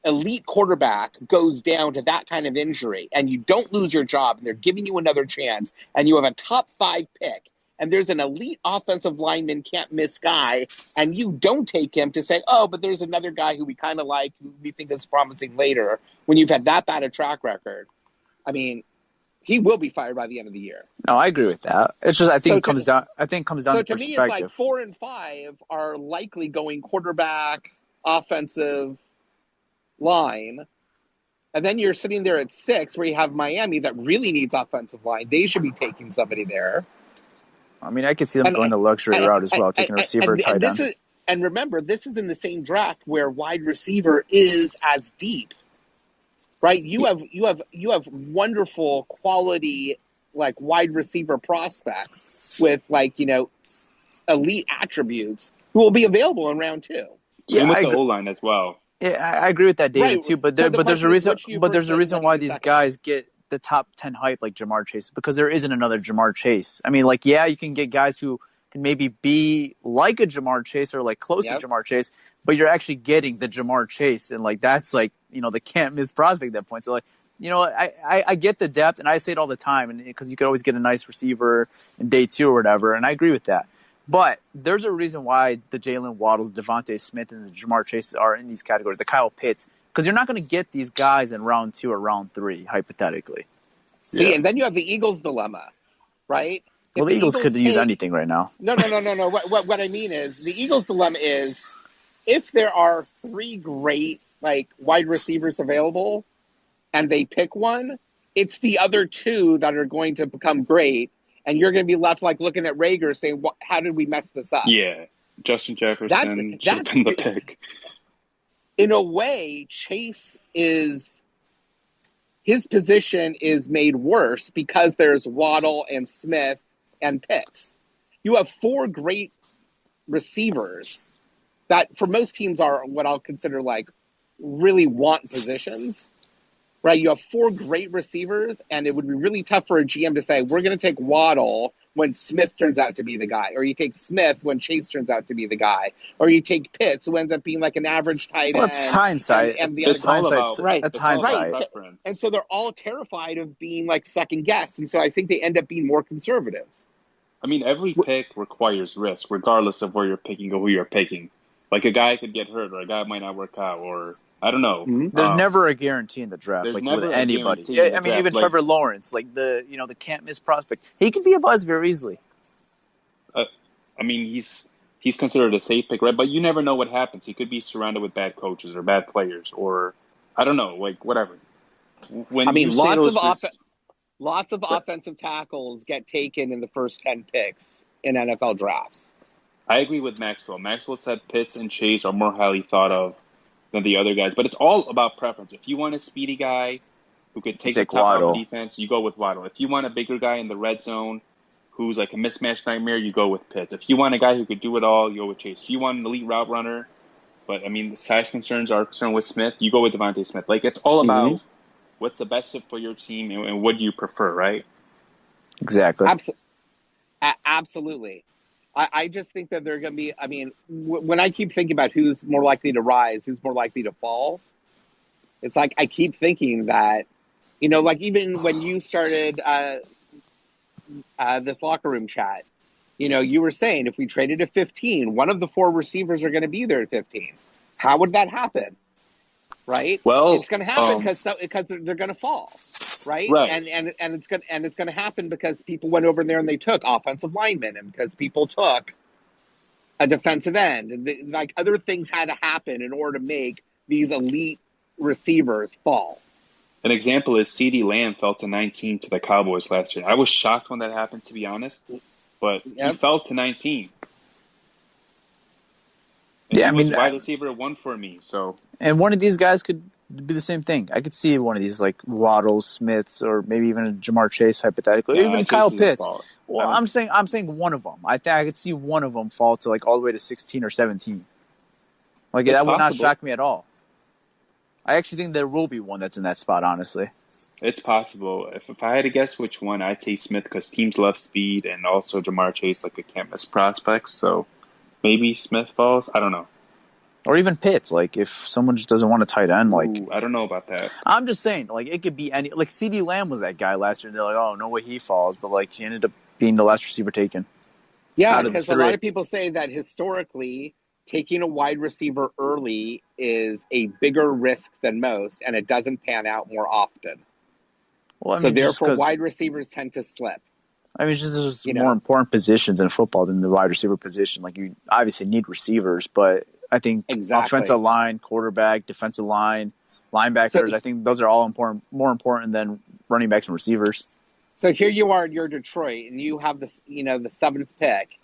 elite quarterback goes down to that kind of injury and you don't lose your job and they're giving you another chance and you have a top 5 pick, and there's an elite offensive lineman can't miss guy, and you don't take him to say, oh, but there's another guy who we kind of like, who we think is promising later, when you've had that bad a track record, I mean, he will be fired by the end of the year. No, I agree with that. It's just I think it comes down to perspective. So to me, it's like 4 and 5 are likely going quarterback, offensive line, and then you're sitting there at 6 where you have Miami that really needs offensive line. They should be taking somebody there. I mean, I could see them going the luxury route as well, taking a receiver or tight end. And remember, this is in the same draft where wide receiver is as deep, right? You have wonderful quality, like, wide receiver prospects with, like, elite attributes who will be available in round 2. Yeah, and with the O-line as well. Yeah, I agree with that, David, too. But there's a reason. But there's a reason why these guys get the top 10 hype like Jamar Chase, because there isn't another Jamar Chase. I mean, like, yeah, you can get guys who can maybe be like a Jamar Chase or like close to Jamar Chase, but you're actually getting the Jamar Chase, and like that's like the can't miss prospect at that point. So like I get the depth, and I say it all the time, and because you could always get a nice receiver in day 2 or whatever, and I agree with that. But there's a reason why the Jalen Waddles, Devontae Smith, and the Jamar Chases are in these categories, the Kyle Pitts, because you're not going to get these guys in round 2 or round 3, hypothetically. See, and then you have the Eagles dilemma, right? Well, the Eagles could use anything right now. No. What I mean is, the Eagles dilemma is, if there are 3 great, like, wide receivers available and they pick one, it's the other 2 that are going to become great, and you're going to be left, like, looking at Rager saying, how did we mess this up? Yeah, Justin Jefferson should have been the pick. In a way, Chase his position is made worse because there's Waddle and Smith and Pitts. You have 4 great receivers that for most teams are what I'll consider like really want positions, right? You have 4 great receivers, and it would be really tough for a GM to say, we're going to take Waddle when Smith turns out to be the guy, or you take Smith when Chase turns out to be the guy, or you take Pitts, who ends up being like an average tight end. Well, it's hindsight. It's hindsight. Right. That's hindsight. Right. And so they're all terrified of being like second guessed, and so I think they end up being more conservative. I mean, every pick requires risk, regardless of where you're picking or who you're picking. Like, a guy could get hurt, or a guy might not work out, or I don't know. Mm-hmm. There's never a guarantee in the draft, like with anybody. Yeah, I mean, even Trevor Lawrence, like the can't miss prospect, he could be a buzz very easily. I mean, he's considered a safe pick, right? But you never know what happens. He could be surrounded with bad coaches or bad players, or I don't know, like whatever. Lots of offensive tackles get taken in the first 10 picks in NFL drafts. I agree with Maxwell. Maxwell said Pitts and Chase are more highly thought of than the other guys, but it's all about preference. If you want a speedy guy who could take the top of the defense, you go with Waddle. If you want a bigger guy in the red zone who's like a mismatch nightmare, you go with Pitts. If you want a guy who could do it all, you go with Chase. If you want an elite route runner, but I mean the size concerns are concerned with Smith, you go with Devontae Smith. Like, it's all about what's the best fit for your team, and what do you prefer, right? Exactly. Absolutely. I just think that they're going to be, I mean, when I keep thinking about who's more likely to rise, who's more likely to fall, it's like I keep thinking that, like even when you started this locker room chat, you were saying if we traded at 15, one of the 4 receivers are going to be there at 15. How would that happen? Right? Well, It's going to happen because they're going to fall. Right? right. And it's going to happen because people went over there and they took offensive linemen, and because people took a defensive end, and like other things had to happen in order to make these elite receivers fall. An example is CeeDee Lamb fell to 19 to the Cowboys last year. I was shocked when that happened, to be honest, but he fell to 19. And he was wide receiver 1 for me. So, and one of these guys could be the same thing. I could see one of these like Waddles, Smiths, or maybe even a Jamar Chase hypothetically, or even Kyle Pitts. Well, I'm saying one of them. I think I could see one of them fall to like all the way to 16 or 17. Like that would not shock me at all. I actually think there will be one that's in that spot, honestly. It's possible. If I had to guess which one, I'd say Smith because teams love speed, and also Jamar Chase, like a can't miss prospect. So maybe Smith falls. I don't know. Or even Pitts. Like if someone just doesn't want a tight end, like I don't know about that. I'm just saying, like it could be any. Like CeeDee Lamb was that guy last year. They're like, oh, no way he falls, but like he ended up being the last receiver taken. Yeah, because a lot of people say that historically, taking a wide receiver early is a bigger risk than most, and it doesn't pan out more often. Well, so therefore, wide receivers tend to slip. I mean, it's just more important positions in football than the wide receiver position. Like you obviously need receivers, but I think offensive line, quarterback, defensive line, linebackers, I think those are all more important than running backs and receivers. So here you are, you're Detroit, and you have this, the 7th pick,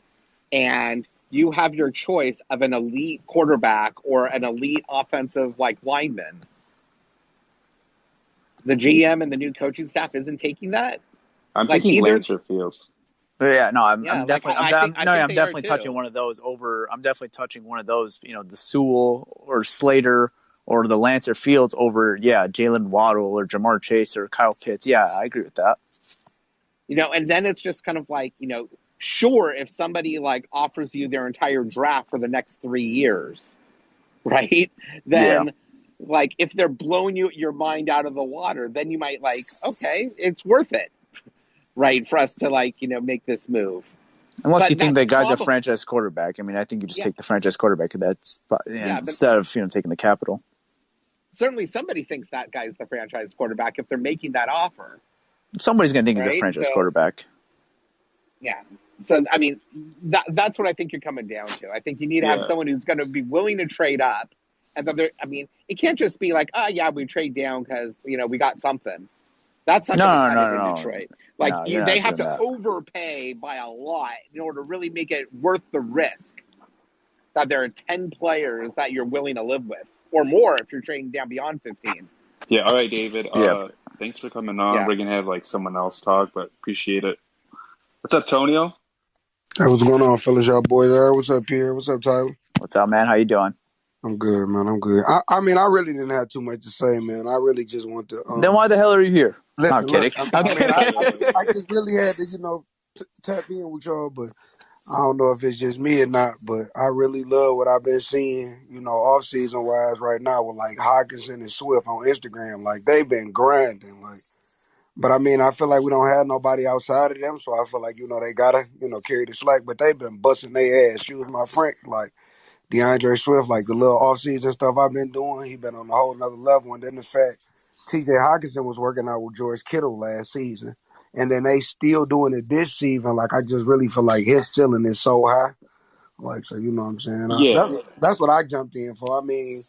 and you have your choice of an elite quarterback or an elite offensive lineman. The GM and the new coaching staff isn't taking that. I'm taking Lancer Fields. Yeah, no, I'm definitely touching one of those over. I'm definitely touching one of those. The Sewell or Slater or the Lancer Fields over. Yeah, Jalen Waddle or Jamar Chase or Kyle Pitts. Yeah, I agree with that. And then it's just kind of like, sure, if somebody offers you their entire draft for the next 3 years, right? Then if they're blowing your mind out of the water, then you might okay, it's worth it, right? For us to make this move. Unless you think that guy's a franchise quarterback. I mean, I think you just take the franchise quarterback instead of taking the capital. Certainly somebody thinks that guy's the franchise quarterback if they're making that offer. Somebody's going to think he's a franchise quarterback. Yeah. So, I mean, that's what I think you're coming down to. I think you need to have someone who's going to be willing to trade up. And then it can't just be we trade down because, we got something. That's not going to cut it in Detroit. They have to overpay by a lot in order to really make it worth the risk that there are 10 players that you're willing to live with, or more if you're trading down beyond 15. Yeah, all right, David. Thanks for coming on. We're going to have someone else talk, but appreciate it. What's up, Tonio? Hey, what's going on, fellas? Y'all boys there? What's up, Pierre? What's up, Tyler? What's up, man? How you doing? I'm good, man. I'm good. I mean, I really didn't have too much to say, man. I really just want to... then why the hell are you here? Listen, I'm kidding. I just really had to, tap in with y'all, but I don't know if it's just me or not, but I really love what I've been seeing, off-season wise right now with Hawkinson and Swift on Instagram. They've been grinding, But I mean, I feel like we don't have nobody outside of them, so I feel like, they gotta, carry the slack, but they've been busting their ass. Excuse my Frank, DeAndre Swift, the little off-season stuff I've been doing, he been on a whole nother level. And then the fact TJ Hawkinson was working out with George Kittle last season, and then they still doing it this season. I just really feel like his ceiling is so high. So you know what I'm saying? Yeah. That's what I jumped in for. I mean,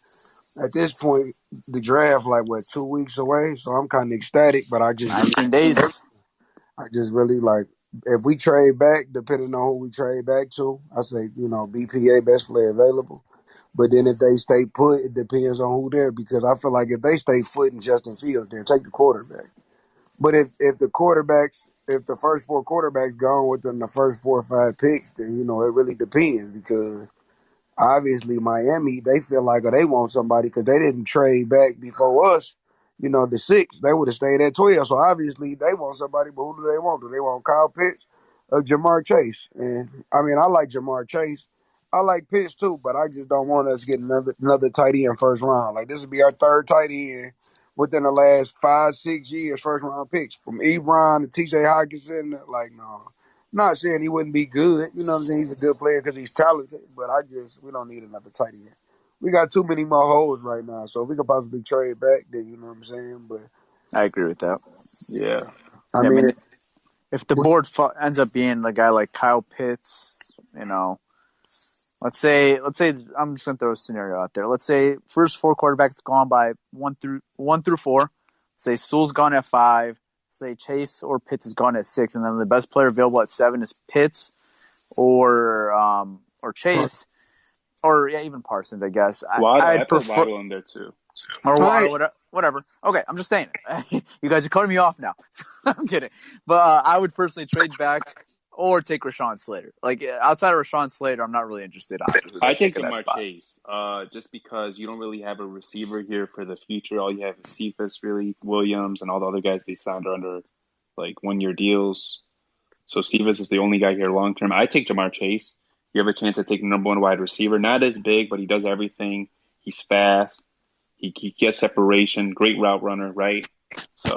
at this point, the draft 2 weeks away, so I'm kind of ecstatic. But I just 19 days. I just really if we trade back, depending on who we trade back to, I say BPA best player available. But then if they stay put, it depends on who they're, because I feel like if they stay put in Justin Fields, then take the quarterback. But if the first 4 quarterbacks gone within the first 4 or 5 picks, then it really depends, because obviously Miami, they feel like they want somebody because they didn't trade back before us the 6, they would have stayed at 12. So obviously they want somebody, but who do they want? Do they want Kyle Pitts or Jamar Chase? And I mean, I like Jamar Chase. I like Pitts too, but I just don't want us getting another tight end first round. Like, this would be our third tight end within the last 5-6 years, first round picks from Ebron to T.J. Hawkinson. Like, no. Not saying he wouldn't be good. You know what I'm saying? He's a good player because he's talented, but we don't need another tight end. We got too many more holes right now, so if we could possibly trade back, then you know what I'm saying. But I agree with that. Yeah. I Yeah, I mean, mean, if the board ends up being a guy like Kyle Pitts, let's say I'm just gonna throw a scenario out there. Let's say first 4 quarterbacks gone by one through 4. Say Sewell's gone at 5. Say Chase or Pitts is gone at 6, and then the best player available at 7 is Pitts or Chase, or even Parsons, I guess. Waddle. I I'd put prefer Waddle in there too. or I Waddle, whatever. Okay, I'm just saying it. You guys are cutting me off now. I'm kidding, but I would personally trade back or take Rashawn Slater. Like, outside of Rashawn Slater, I'm not really interested. Honestly, who's I that pick take of that Jamar spot? Chase, just because you don't really have a receiver here for the future. All you have is Cephas, really, Williams, and all the other guys they signed are under like 1-year deals. So Cephas is the only guy here long term. I take Jamar Chase. You have a chance to take the number 1 wide receiver. Not as big, but he does everything. He's fast. He gets separation. Great route runner, right? So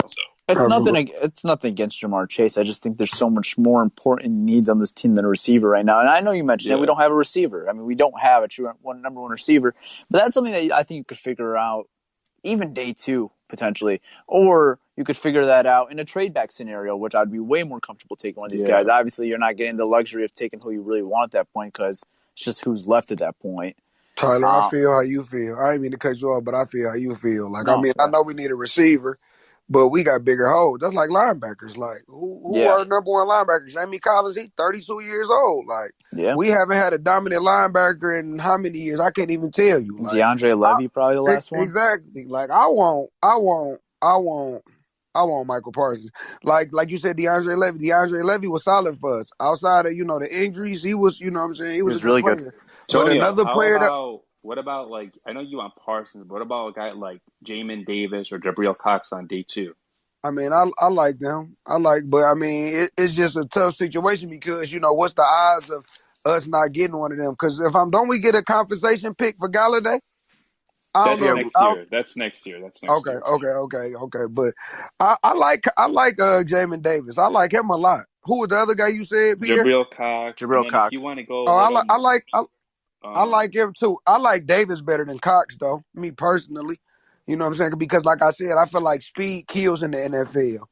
It's nothing. It's nothing against Jamar Chase. I just think there's so much more important needs on this team than a receiver right now. And I know you mentioned that we don't have a receiver. I mean, we don't have a true number 1 receiver, but that's something that I think you could figure out even day 2 potentially, or you could figure that out in a trade back scenario, which I'd be way more comfortable taking one of these guys. Obviously, you're not getting the luxury of taking who you really want at that point because it's just who's left at that point. Tyler, I feel how you feel. I ain't mean to cut you off, but I feel how you feel. Like, I know we need a receiver, but we got bigger holes. That's like linebackers. Like, who are number 1 linebackers? Jamie Collins, he's 32 years old. Like, we haven't had a dominant linebacker in how many years? I can't even tell you. Like, DeAndre Levy, probably the last one. Exactly. Like, I want Michael Parsons. Like you said, DeAndre Levy. DeAndre Levy was solid for us. Outside of, the injuries, he was, you know what I'm saying? He was a good really player. good. But Tonio, another player what about like, I know you want Parsons, but what about a guy like Jamin Davis or Jabril Cox on day 2? I mean, I like them. But I mean, it's just a tough situation because, what's the odds of us not getting one of them? Because don't we get a compensation pick for Galladay? That's next year. That's next year. Okay. But I like Jamin Davis. I like him a lot. Who was the other guy you said, Pierre? Jabril Cox. Jabril Cox. If you want to go, I like him too. I like Davis better than Cox, though. Me personally, you know what I'm saying? Because, like I said, I feel like speed kills in the NFL.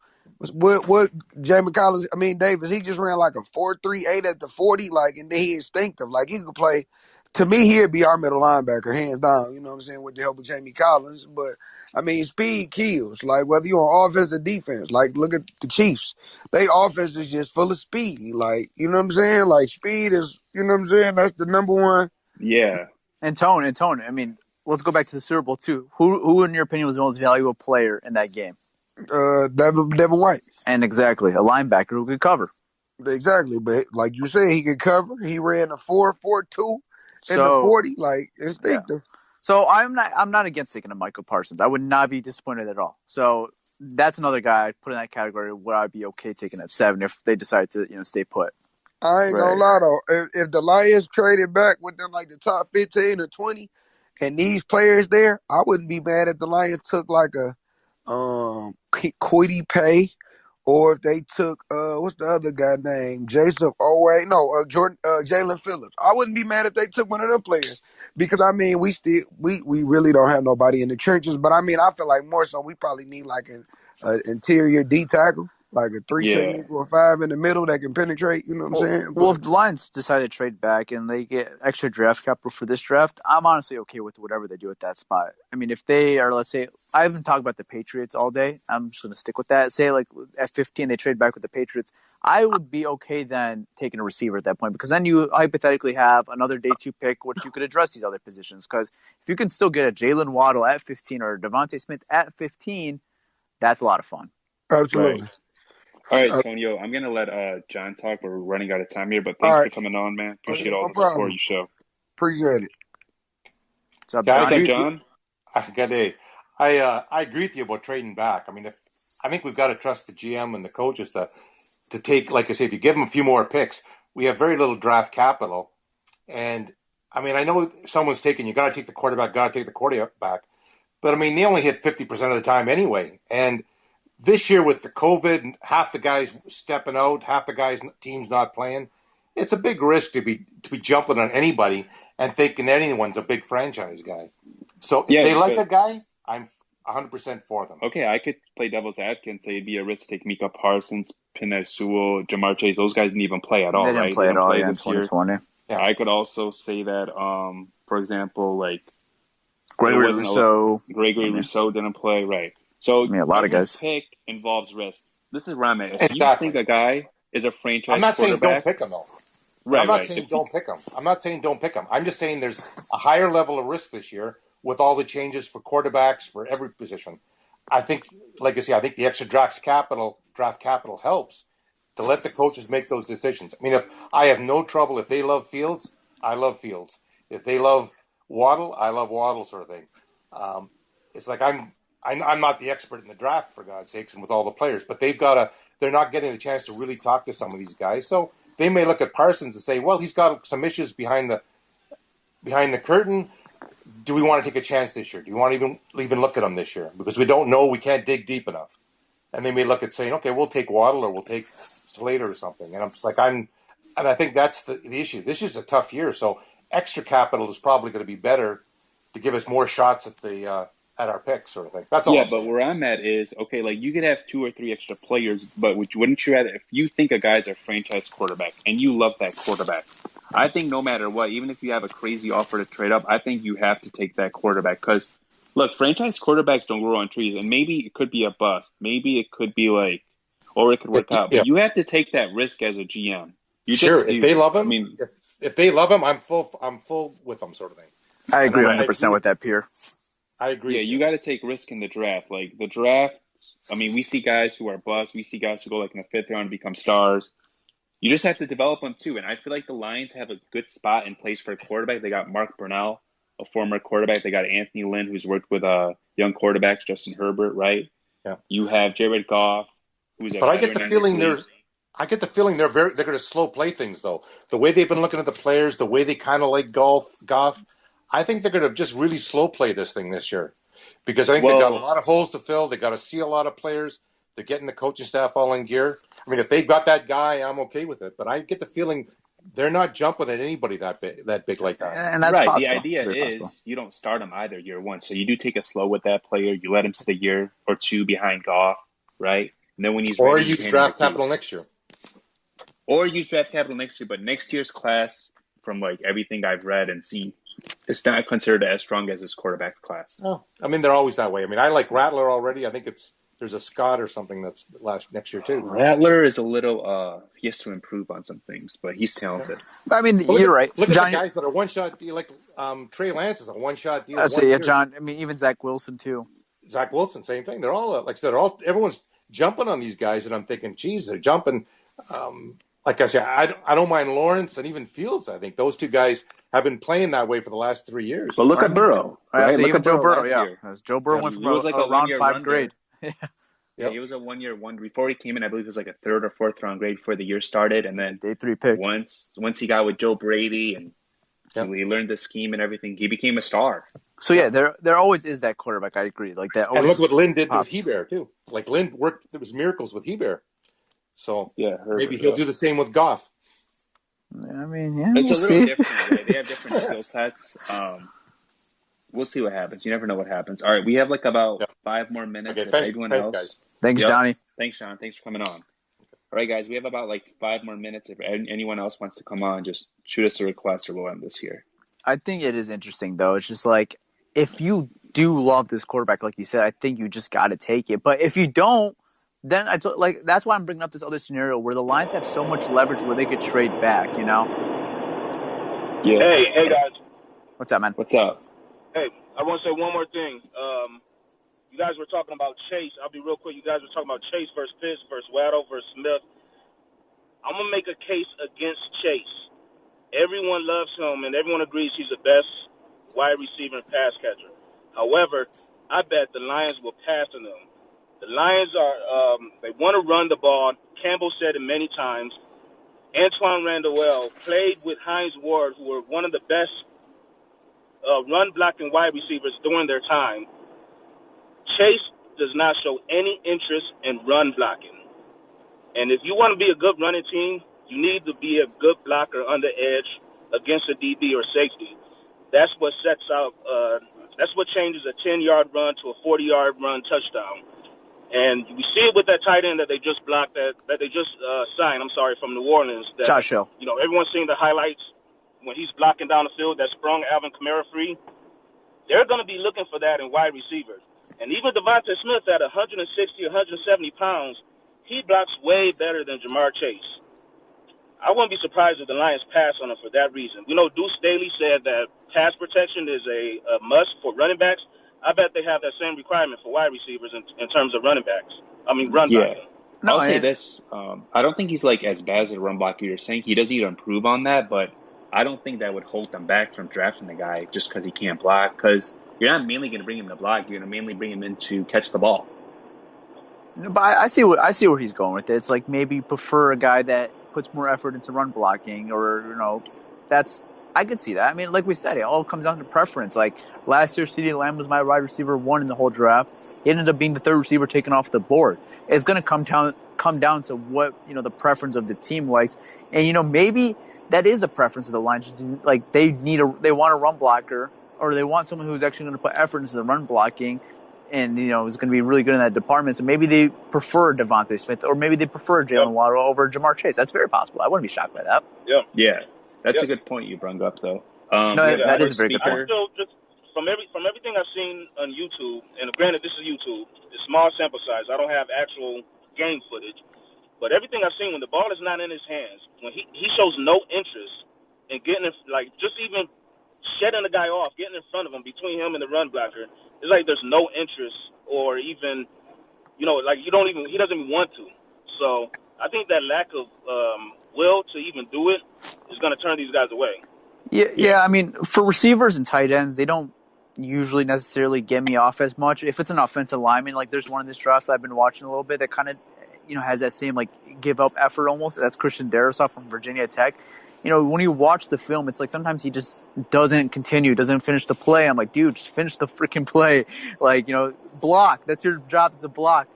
What Jamie Collins? I mean Davis. He just ran like a 4.38 at the 40, and then he instinctive. Like, he could play. To me, he'd be our middle linebacker, hands down. You know what I'm saying? With the help of Jamie Collins, but I mean, speed kills. Like, whether you're on offense or defense. Like, look at the Chiefs. They offense is just full of speed. Like, you know what I'm saying? Like, speed is, you know what I'm saying? That's the number 1. Yeah. And tone. I mean, let's go back to the Super Bowl too. Who in your opinion was the most valuable player in that game? Devin White. And exactly, a linebacker who could cover. Exactly, but like you said, he could cover. He ran a 4.42 in the 40, like instinctive. Yeah. So I'm not against taking a Michael Parsons. I would not be disappointed at all. So that's another guy I'd put in that category where I'd be okay taking at 7 if they decide to stay put. I ain't gonna lie though. If the Lions traded back within like the top 15 or 20, and these players there, I wouldn't be mad if the Lions took like a Quiddy Pay, or if they took what's the other guy name? Jalen Phillips. I wouldn't be mad if they took one of them players. Because I mean we really don't have nobody in the trenches. But I mean I feel like more so we probably need like an interior D tackle. Like a 3 technical or 5 in the middle that can penetrate, you know what I'm saying? Well, if the Lions decide to trade back and they get extra draft capital for this draft, I'm honestly okay with whatever they do at that spot. I mean, if they are, let's say, I haven't talked about the Patriots all day. I'm just going to stick with that. Say, like, at 15, they trade back with the Patriots. I would be okay then taking a receiver at that point because then you hypothetically have another day 2 pick, which you could address these other positions. Because if you can still get a Jalen Waddle at 15 or a Devontae Smith at 15, that's a lot of fun. Absolutely. Right. All right, Tonio, I'm going to let John talk. We're running out of time here, but thanks for coming on, man. Appreciate all the support you show. Appreciate it. What's up, John? John? Good day. I agree with you about trading back. I mean, I think we've got to trust the GM and the coaches to take, like I say, if you give them a few more picks, we have very little draft capital. And I mean, I know someone's taking, you got to take the quarterback, but I mean, they only hit 50% of the time anyway. And this year with the COVID, half the guys stepping out, half the guys teams not playing, it's a big risk to be jumping on anybody and thinking anyone's a big franchise guy. So if they like a guy, I'm 100% for them. Okay, I could play devil's advocate and say it'd be a risk to take Micah Parsons, Penei Sewell, Jamar Chase. Those guys didn't even play at all, They didn't right? play at all in this year. 2020. Yeah. I could also say that, for example, like Gregory Rousseau didn't play, right? So I mean, a lot of guys. Pick involves risk. This is where I'm at. If Exactly. you think a guy is a franchise I'm not saying quarterback, don't pick him though. Right, I'm not saying don't pick him. I'm not saying don't pick him. I'm just saying there's a higher level of risk this year with all the changes for quarterbacks for every position. I think, like I say, I think the extra draft capital helps to let the coaches make those decisions. I mean, if I have no trouble, if they love Fields, I love Fields. If they love Waddle, I love Waddle, sort of thing. It's like I'm not the expert in the draft, for God's sakes, and with all the players, but they're not getting a chance to really talk to some of these guys. So they may look at Parsons and say, well, he's got some issues behind the curtain. Do we want to take a chance this year? Do you want to even look at him this year? Because we don't know, we can't dig deep enough. And they may look at saying, okay, we'll take Waddle or we'll take Slater or something. And I'm just like, and I think that's the issue. This is a tough year, so extra capital is probably going to be better to give us more shots at our picks, sort of thing. That's all. Yeah, but where I'm at is, okay, like you could have 2 or 3 extra players, but wouldn't you rather, if you think a guy's a franchise quarterback and you love that quarterback, I think no matter what, even if you have a crazy offer to trade up, I think you have to take that quarterback because, look, franchise quarterbacks don't grow on trees, and maybe it could be a bust. Maybe it could be like, or it could work out. But you have to take that risk as a GM. Sure, if they love him, if they love him, I'm full with them, sort of thing. I agree 100% with that, Pierre. I agree. Yeah, you got to take risk in the draft. Like the draft, I mean, we see guys who are busts. We see guys who go like in the 5th round and become stars. You just have to develop them too. And I feel like the Lions have a good spot in place for a quarterback. They got Mark Brunell, a former quarterback. They got Anthony Lynn, who's worked with young quarterbacks, Justin Herbert, right? Yeah. You have Jared Goff, who's a But I get the feeling they're going to slow play things though. The way they've been looking at the players, the way they kind of like Goff, I think they're going to just really slow play this thing this year because I think they've got a lot of holes to fill. They got to see a lot of players. They're getting the coaching staff all in gear. I mean, if they've got that guy, I'm okay with it. But I get the feeling they're not jumping at anybody that big like that. And that's right. Possible. The idea is you don't start him either year one. So you do take it slow with that player. You let him sit a year or 2 behind Goff, right? And then when he's or ready, use draft capital next year. Or use draft capital next year. But next year's class, from like everything I've read and seen, it's not considered as strong as this quarterback class. Oh, I mean, they're always that way. I mean, I like Rattler already. I think there's a Scott or something that's next year too. Rattler is a little he has to improve on some things, but he's talented. I mean, you're right. Look at the guys that are one-shot deal, like Trey Lance is a one-shot deal. I'd say, yeah, John. I mean, even Zach Wilson too. Zach Wilson, same thing. They're all, like I said, everyone's jumping on these guys, and I'm thinking, geez, they're jumping. Like I said, I don't mind Lawrence and even Fields. I think those 2 guys have been playing that way for the last 3 years. But look at Burrow. Right? Look at Joe Burrow. Yeah, as Joe Burrow went from like a round 5 grade. Yeah, he was a 1 year wonder. Before he came in, I believe it was like a 3rd or 4th round grade before the year started, and then day 3 pick. Once he got with Joe Brady and he learned the scheme and everything, he became a star. So yeah, there always is that quarterback. I agree. Like that. And look what Lynn did with Hebert too. Like Lynn worked. There was miracles with Hebert. So maybe he'll do the same with Goff. I mean, yeah, it's a little different. Right? They have different skill sets. We'll see what happens. You never know what happens. All right, we have like about 5 more minutes. Okay, thanks, guys. Thanks, Johnny. Thanks, Sean. Thanks for coming on. All right, guys, we have about like 5 more minutes. If anyone else wants to come on, just shoot us a request or we'll end this here. I think it is interesting, though. It's just like, if you do love this quarterback, like you said, I think you just got to take it. But if you don't, then that's why I'm bringing up this other scenario where the Lions have so much leverage where they could trade back, you know? Yeah. Hey, guys. What's up, man? What's up? Hey, I want to say one more thing. You guys were talking about Chase. I'll be real quick. You guys were talking about Chase versus Pitts versus Waddle versus Smith. I'm going to make a case against Chase. Everyone loves him, and everyone agrees he's the best wide receiver and pass catcher. However, I bet the Lions will pass on them. The Lions they want to run the ball. Campbell said it many times. Antoine Randall played with Hines Ward, who were one of the best run blocking wide receivers during their time. Chase does not show any interest in run blocking. And if you want to be a good running team, you need to be a good blocker on the edge against a DB or safety. That's what sets out. That's what changes a 10-yard run to a 40-yard run touchdown. And we see it with that tight end that they just blocked, that they just signed. I'm sorry, from New Orleans. That, Josh Hill. You know, everyone's seeing the highlights when he's blocking down the field that sprung Alvin Kamara free. They're going to be looking for that in wide receivers. And even Devontae Smith at 160, 170 pounds, he blocks way better than Jamar Chase. I wouldn't be surprised if the Lions pass on him for that reason. We know Deuce Staley said that pass protection is a must for running backs. I bet they have that same requirement for wide receivers in terms of running backs. I mean, run blocking. I'll say this. I don't think he's like as bad as a run blocker you're saying. He does need to improve on that, but I don't think that would hold them back from drafting the guy just because he can't block. Because you're not mainly going to bring him to block. You're going to mainly bring him in to catch the ball. No, but I see where he's going with it. It's like maybe prefer a guy that puts more effort into run blocking, or I could see that. I mean, like we said, it all comes down to preference. Like last year, CeeDee Lamb was my wide receiver 1 in the whole draft. He ended up being the third receiver taken off the board. It's going to come down to what the preference of the team likes, and maybe that is a preference of the Lions. Like they want a run blocker, or they want someone who's actually going to put effort into the run blocking. And, is going to be really good in that department. So maybe they prefer Devontae Smith, or maybe they prefer Jalen Waddle over Jamar Chase. That's very possible. I wouldn't be shocked by that. Yeah. That's a good point you brought up, though. That is a very good point. Also, just from everything I've seen on YouTube, and granted, this is YouTube, it's small sample size. I don't have actual game footage. But everything I've seen, when the ball is not in his hands, when he shows no interest in getting, just even shedding the guy off, getting in front of him, between him and the run blocker, it's like there's no interest, or even, he doesn't even want to. So I think that lack of will to even do it is going to turn these guys away. Yeah. I mean, for receivers and tight ends, they don't usually necessarily get me off as much. If it's an offensive lineman, like there's one in this draft that I've been watching a little bit that kind of, has that same like give up effort almost. That's Christian Darrisaw from Virginia Tech. When you watch the film, it's like sometimes he just doesn't finish the play. I'm like, dude, just finish the freaking play. Like, block. That's your job, to block.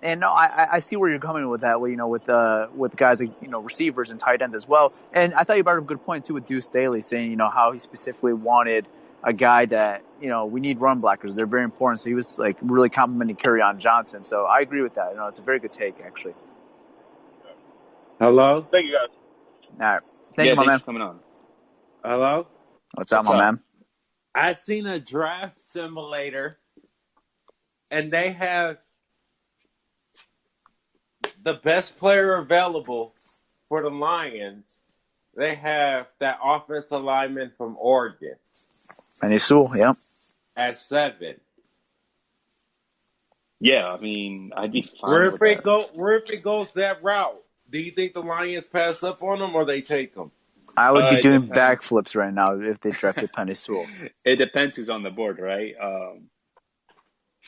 And no, I see where you're coming with that, with guys like, receivers and tight ends as well. And I thought you brought up a good point too with Deuce Staley saying, how he specifically wanted a guy that, we need run blockers. They're very important. So he was like really complimenting Kerryon Johnson. So I agree with that. It's a very good take, actually. Hello? Thank you, guys. All right. Thank you, my man. For coming on. Hello? What's up, my man? I seen a draft simulator, and they have the best player available for the Lions. They have that offensive lineman from Oregon. Penei Sewell, yeah. At 7. Yeah, I mean, I'd be fine Where with that. Where if it goes that route, do you think the Lions pass up on them or they take them? I would be doing backflips right now if they drafted Penei Sewell. It depends who's on the board, right?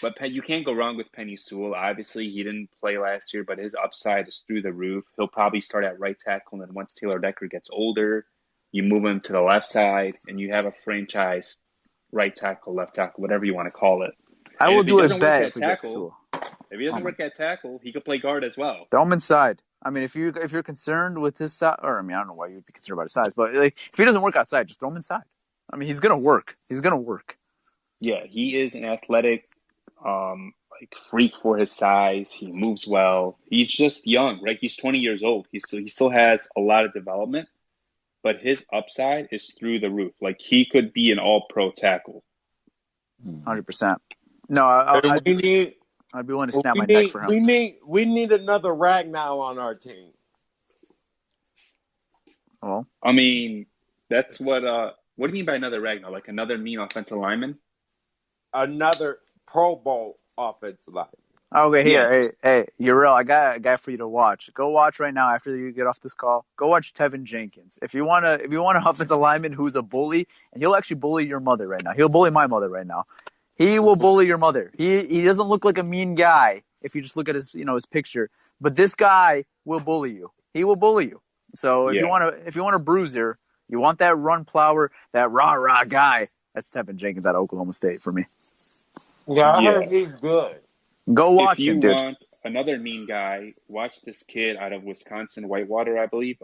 But you can't go wrong with Penei Sewell. Obviously, he didn't play last year, but his upside is through the roof. He'll probably start at right tackle, and then once Taylor Decker gets older, you move him to the left side, and you have a franchise right tackle, left tackle, whatever you want to call it. I will do a bet if we get Sewell. If he doesn't work at tackle, he could play guard as well. Throw him inside. I mean, if you're concerned with his size, or I don't know why you'd be concerned about his size, but like if he doesn't work outside, just throw him inside. I mean, he's gonna work. Yeah, he is an athletic, freak for his size. He moves well. He's just young, right? He's 20 years old. He still has a lot of development, but his upside is through the roof. Like he could be an all-pro tackle. 100%. No, I'd be willing to snap my neck for him. We need another Ragnow on our team. Well, I mean, that's what do you mean by another Ragnow? Like another mean offensive lineman? Another Pro Bowl offensive lineman. Okay, here, hey, Uriel, I got a guy for you to watch. Go watch right now after you get off this call. Go watch Tevin Jenkins. If you want an offensive lineman who's a bully, and he'll actually bully your mother right now. He'll bully my mother right now. He will bully your mother. He doesn't look like a mean guy if you just look at his his picture. But this guy will bully you. He will bully you. So if you want a bruiser, you want that run plower, that rah guy. That's Tevin Jenkins out of Oklahoma State for me. Yeah, I heard he's good. Go watch if you him, dude. want another mean guy, watch this kid out of Wisconsin, Whitewater, I believe.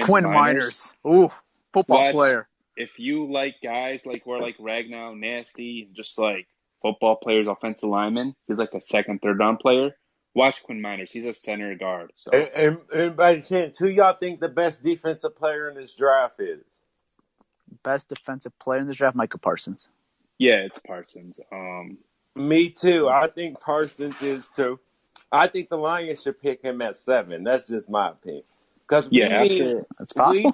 Quinn Miners. Ooh, football player. If you like guys like Ragnow, nasty, just like football players, offensive linemen, he's like a second, third round player. Watch Quinn Miners. He's a center guard. So. And by chance, who y'all think the best defensive player in this draft is? Best defensive player in this draft, Micah Parsons. Yeah, it's Parsons. Me too. I think Parsons is too. I think the Lions should pick him at 7. That's just my opinion. Because it's possible.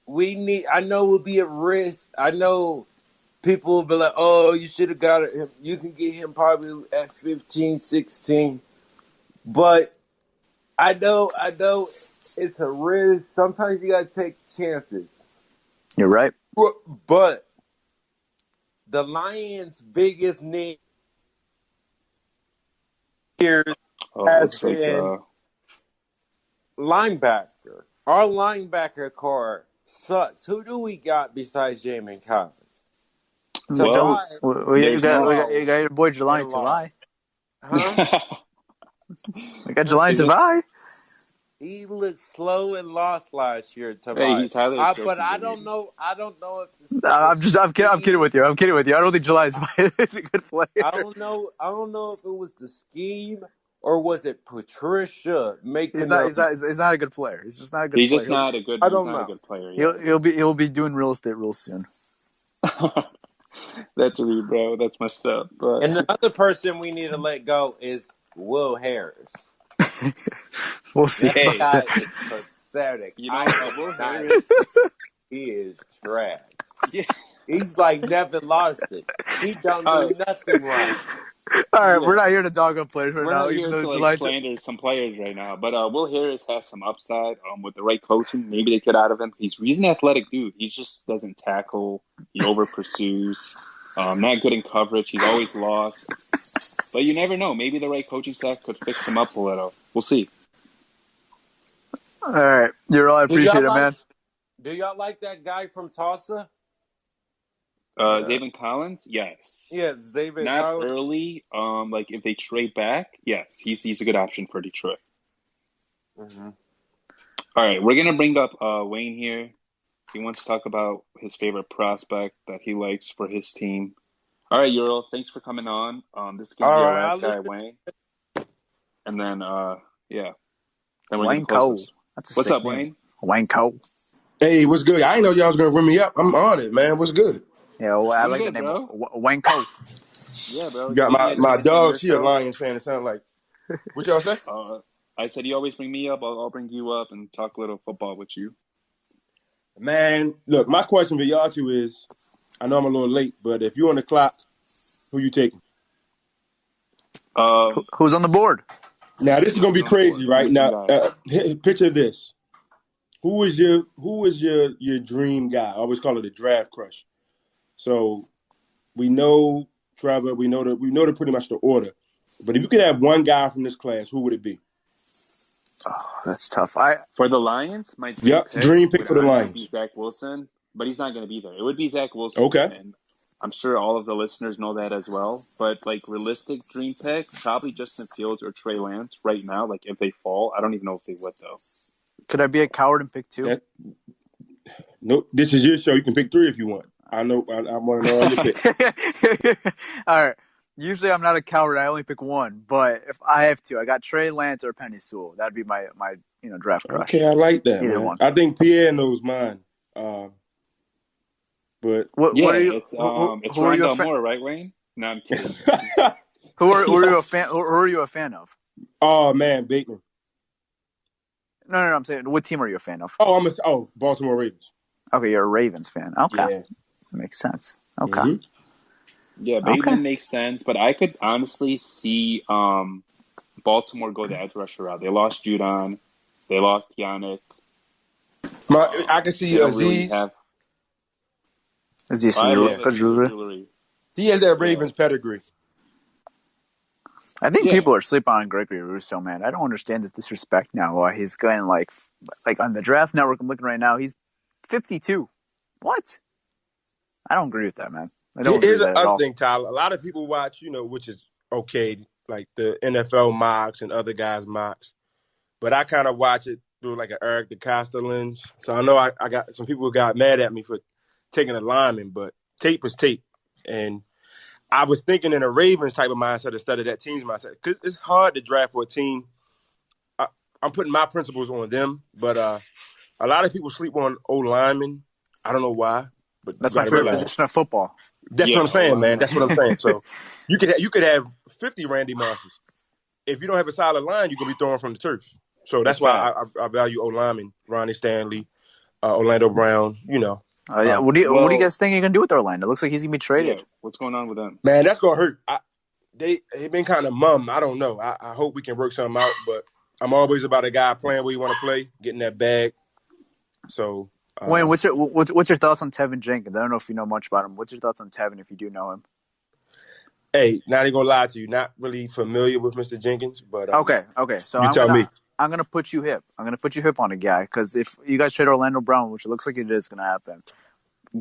We need. I know it will be a risk. I know people will be like, "Oh, you should have got him. You can get him probably at 15, 16." But I know it's a risk. Sometimes you got to take chances. You're right. But the Lions' biggest need here has been linebacker. Our linebacker core sucks. Who do we got besides Jamin Collins? You got your boy Jelani Tavai. Huh? We got Jelani Tavai. He looked slow and lost last year, Tavai. Hey, he's highly but I don't know. I don't know if it's I'm kidding with you. I don't think Jelani Tavai is a good player. I don't know if it was the scheme or was it Patricia making. He's not a good player. He's just not a good player. He's just not a good. He's not a good player. Yeah. He'll be doing real estate real soon. That's me, bro. That's messed up. But... And the other person we need to let go is Will Harris. We'll see. That guy is pathetic. Will Harris, he is trash. Yeah. He's like Nevin Larson. He don't do nothing right. All right, we're not here to dog up players right now. We're not here to slander some players right now. But Will Harris has some upside with the right coaching. Maybe they get out of him. He's an athletic dude. He just doesn't tackle. He over pursues. Not good in coverage. He's always lost. But you never know. Maybe the right coaching staff could fix him up a little. We'll see. All right. I appreciate it, man. Do y'all like that guy from Tulsa? Zaven Collins? Yes. Yeah, Zaven Not Collins. early. Like if they trade back, yes. He's a good option for Detroit. Mm-hmm. All right. We're going to bring up Wayne here. He wants to talk about his favorite prospect that he likes for his team. All right, Euro, thanks for coming on. This is going to be our last guy, Wayne. And then, Then we're Wayne Cole. What's up, Wayne? Wayne Cole. Hey, what's good? I didn't know y'all was going to ring me up. I'm on it, man. What's good? Yeah, well, I like the name. Wayne Cole. Yeah, bro. You got my dog. She a Lions fan. It sounds like. What y'all say? I said you always bring me up. I'll bring you up and talk a little football with you. Man, look, my question for y'all two is, I know I'm a little late, but if you're on the clock, who you taking? Who's on the board? Now this is gonna be crazy, right? Now, picture this: who is your dream guy? I always call it a draft crush. So we know Trevor, we know pretty much the order. But if you could have one guy from this class, who would it be? Oh, that's tough. For the Lions, my dream pick for the Lions. Be Zach Wilson, but he's not going to be there. It would be Zach Wilson. Okay. And I'm sure all of the listeners know that as well. But like realistic dream pick, probably Justin Fields or Trey Lance right now. Like if they fall, I don't even know if they would though. Could I be a coward and pick 2? No, this is your show. You can pick 3 if you want. I know. I want to know all your picks. All right. Usually I'm not a coward. I only pick 1. But if I have to, I got Trey Lance or Penny Sewell. That'd be my draft crush. Okay, I like that. Either one. I think Pierre knows mine. But what are you? It's Rondell Moore, right, Wayne? No, I'm kidding. Who are you a fan? Who are you a fan of? Oh man, Bateman. No. I'm saying, what team are you a fan of? Baltimore Ravens. Okay, you're a Ravens fan. Okay, yeah. Makes sense. Okay. Mm-hmm. Yeah, Bateman makes sense, but I could honestly see Baltimore go the edge rusher route. They lost Judon. They lost Yannick. I can see Aziz. Aziz Ujulari. He has that Yeah. Ravens pedigree. I think Yeah. people are sleeping on Gregory Rousseau, man. I don't understand this disrespect now. Why he's going like on the Draft Network. I'm looking right now. He's 52. What? I don't agree with that, man. I don't agree Here's with the that at other all. thing, Tyler. A lot of people watch, which is okay, like the NFL mocks and other guys' mocks. But I kind of watch it through like an Eric DeCosta lens. So I know I got some people who got mad at me for taking a lineman, but tape is tape. And I was thinking in a Ravens type of mindset instead of that team's mindset. Because it's hard to draft for a team. I'm putting my principles on them, but a lot of people sleep on old linemen. I don't know why, but you That's got my to favorite realize position of football. that's what I'm saying, man. That's what I'm saying. O-line. So you could have 50 Randy Mosses. If you don't have a solid line, you're gonna be throwing from the turf. So that's why I value old linemen, Ronnie Stanley, Orlando Brown. Yeah. What do you Well, guys think you're gonna do with Orlando? It looks like he's gonna be traded. yeah. What's going on with them? Man, that's gonna hurt. They've been kind of mum. I don't know. I hope we can work something out, but I'm always about a guy playing where you want to play, getting that bag. So, Wayne, what's your thoughts on Tevin Jenkins? I don't know if you know much about him. What's your thoughts on Tevin if you do know him? Hey, not even gonna lie to you. Not really familiar with Mr. Jenkins, but Okay. So you tell me. I'm gonna put you hip. I'm gonna put you hip on a guy because if you guys trade Orlando Brown, which it looks like it is gonna happen,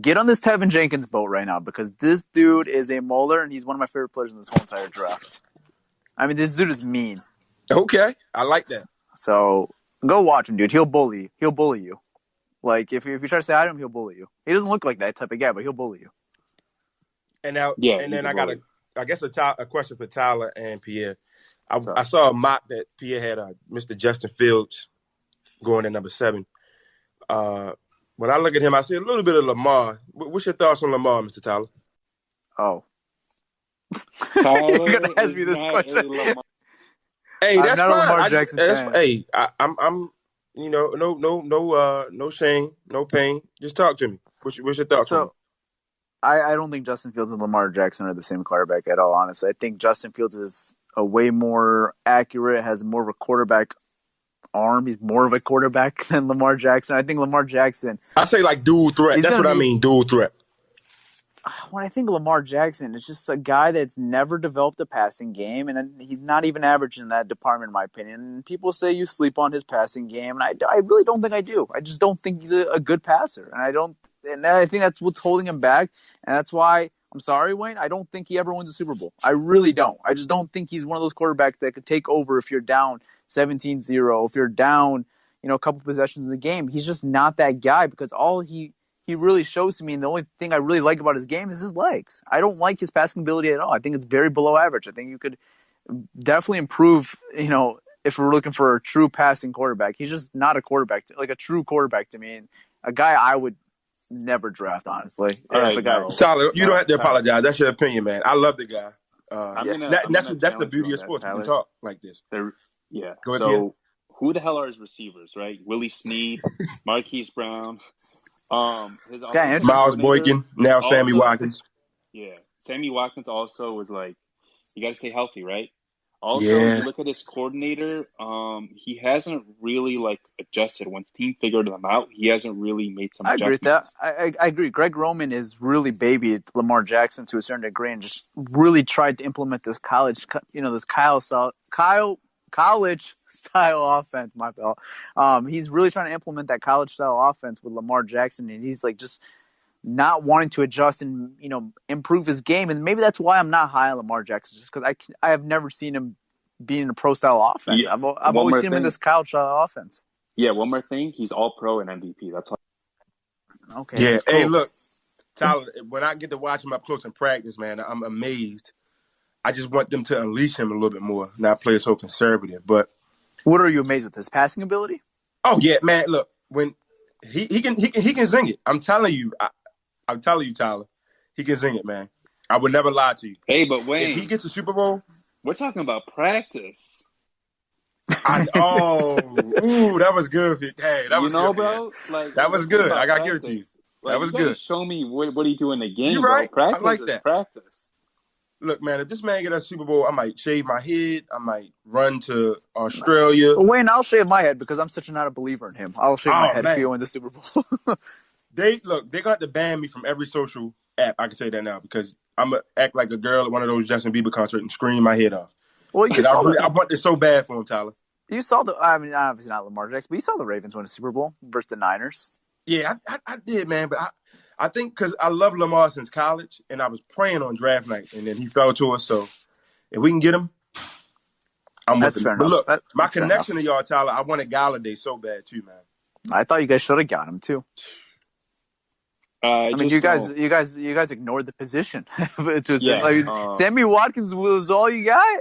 get on this Tevin Jenkins boat right now because this dude is a mauler and he's one of my favorite players in this whole entire draft. I mean, this dude is mean. Okay, I like that. So go watch him, dude. He'll bully you. Like if you try to say hi to him, he'll bully you. He doesn't look like that type of guy, but he'll bully you. And now, Yeah, and then I got a question for Tyler and Pierre. I Sorry. saw a mock that Pierre had Mr. Justin Fields going at number 7. When I look at him, I see a little bit of Lamar. What's your thoughts on Lamar, Mr. Tyler? Oh, Tyler you're gonna ask me is this not question. a Lamar. Hey, I'm that's not a fine. Lamar Jackson fan. Hey, I'm no shame, no pain. Just talk to me. What's your thoughts on him? So I don't think Justin Fields and Lamar Jackson are the same quarterback at all, honestly. I think Justin Fields is a way more accurate, has more of a quarterback arm. He's more of a quarterback than Lamar Jackson. I think Lamar Jackson... I say like dual threat. That's what I mean, dual threat. When I think Lamar Jackson, it's just a guy that's never developed a passing game, and he's not even average in that department, in my opinion. And people say you sleep on his passing game, and I really don't think I do. I just don't think he's a good passer, and I think that's what's holding him back, and that's why, I'm sorry, Wayne, I don't think he ever wins a Super Bowl. I really don't. I just don't think he's one of those quarterbacks that could take over if you're down 17-0, if you're down, a couple possessions in the game. He's just not that guy because all he really shows to me, and the only thing I really like about his game is his legs. I don't like his passing ability at all. I think it's very below average. I think you could definitely improve, if we're looking for a true passing quarterback. He's just not a quarterback, like a true quarterback to me, and a guy I would never draft, honestly. All right, Tyler, you don't have to apologize. That's your opinion, man. I love the guy. That's the beauty of sports. We can talk like this. Yeah. Go ahead, So, Pierre. who the hell are his receivers, right? Willie Snead, Marquise Brown, his Miles Boykin, now also, Sammy Watkins. Yeah. Sammy Watkins also was like, you got to stay healthy, right? Also, you look at his coordinator, he hasn't really adjusted. Once team figured them out, he hasn't really made some adjustments. I agree with that. I agree. Greg Roman is really babied Lamar Jackson to a certain degree and just really tried to implement this college style offense. My fault. He's really trying to implement that college style offense with Lamar Jackson, and he's just not wanting to adjust and improve his game. And maybe that's why I'm not high on Lamar Jackson, just because I have never seen him be in a pro style offense. Yeah. I've always seen him in this college style offense. Yeah. One more thing, he's all pro and MVP. That's all. Okay. Yeah. Cool. Hey, look, Tyler. When I get to watch him up close in practice, man, I'm amazed. I just want them to unleash him a little bit more, not play so conservative. But what are you amazed with? His passing ability? Oh yeah, man. Look, when he can zing it. I'm telling you, Tyler, he can zing it, man. I would never lie to you. Hey, but Wayne, if he gets a Super Bowl, we're talking about practice. That was good. Hey, that was good, bro. That was good. I gotta give it to you. That was good. Show me what do you do in the game, You're right. bro. Practice I like is that. practice. Look, man, if this man get a Super Bowl, I might shave my head. I might run to Australia. Wayne, I'll shave my head because I'm such not a believer in him. I'll shave my head if he wins the Super Bowl. They're going to ban me from every social app. I can tell you that now because I'm gonna act like a girl at one of those Justin Bieber concerts and scream my head off. Well, Because I want this so bad for him, Tyler. You saw I mean, obviously not Lamar Jackson, but you saw the Ravens win a Super Bowl versus the Niners. Yeah, I did, man. But I think because I love Lamar since college, and I was praying on draft night, and then he fell to us. So if we can get him, I'm with That's him. fair But enough. look, my That's fair connection enough. to y'all, Tyler, I wanted Galladay so bad too, man. I thought you guys should have got him too. I mean, you guys ignored the position. Sammy Watkins was all you got.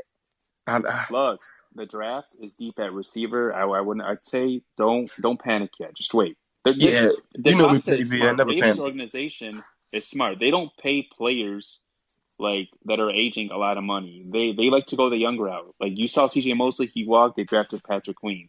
Look, the draft is deep at receiver. I'd say don't panic yet. Just wait. Yeah, The you know me, process is baby. I smart. never Ravens panic. organization is smart. They don't pay players like that are aging a lot of money. They like to go the young route. Like you saw C.J. Mosley, he walked. They drafted Patrick Queen.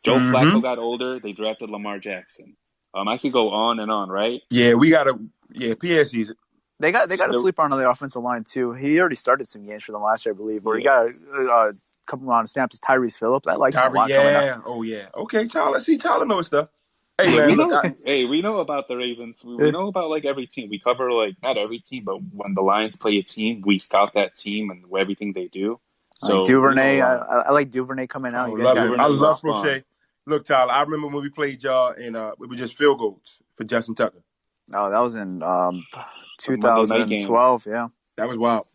Joe Flacco got older. They drafted Lamar Jackson. I could go on and on, right? Yeah, we gotta. Yeah, PSCs. They got a sleeper on the offensive line too. He already started some games for them last year, I believe. Where he got a couple round of snaps. Is Tyrese Phillips? I like him a lot coming up. Oh yeah. Okay, Tyler. See, Tyler knows stuff. Hey Yeah, man, look. we know about the Ravens. We know about like every team. We cover like not every team, but when the Lions play a team, we scout that team and everything they do. So like Duvernay, I like Duvernay coming out. I love it. I love Prochet. Look, Tyler, I remember when we played y'all, and it was just field goals for Justin Tucker. Oh, that was in 2012. Yeah, that was wild.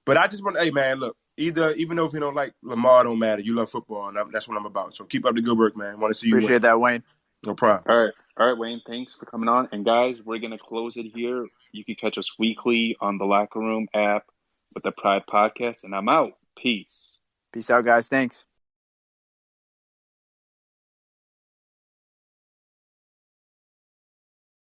But I just want, hey man, look. Even though if you don't like Lamar, don't matter. You love football, and that's what I'm about. So keep up the good work, man. Want to see you. Appreciate that, Wayne. No problem. All right, Wayne. Thanks for coming on. And guys, we're gonna close it here. You can catch us weekly on the Locker Room app with the Pride Podcast. And I'm out. Peace. Peace out, guys. Thanks.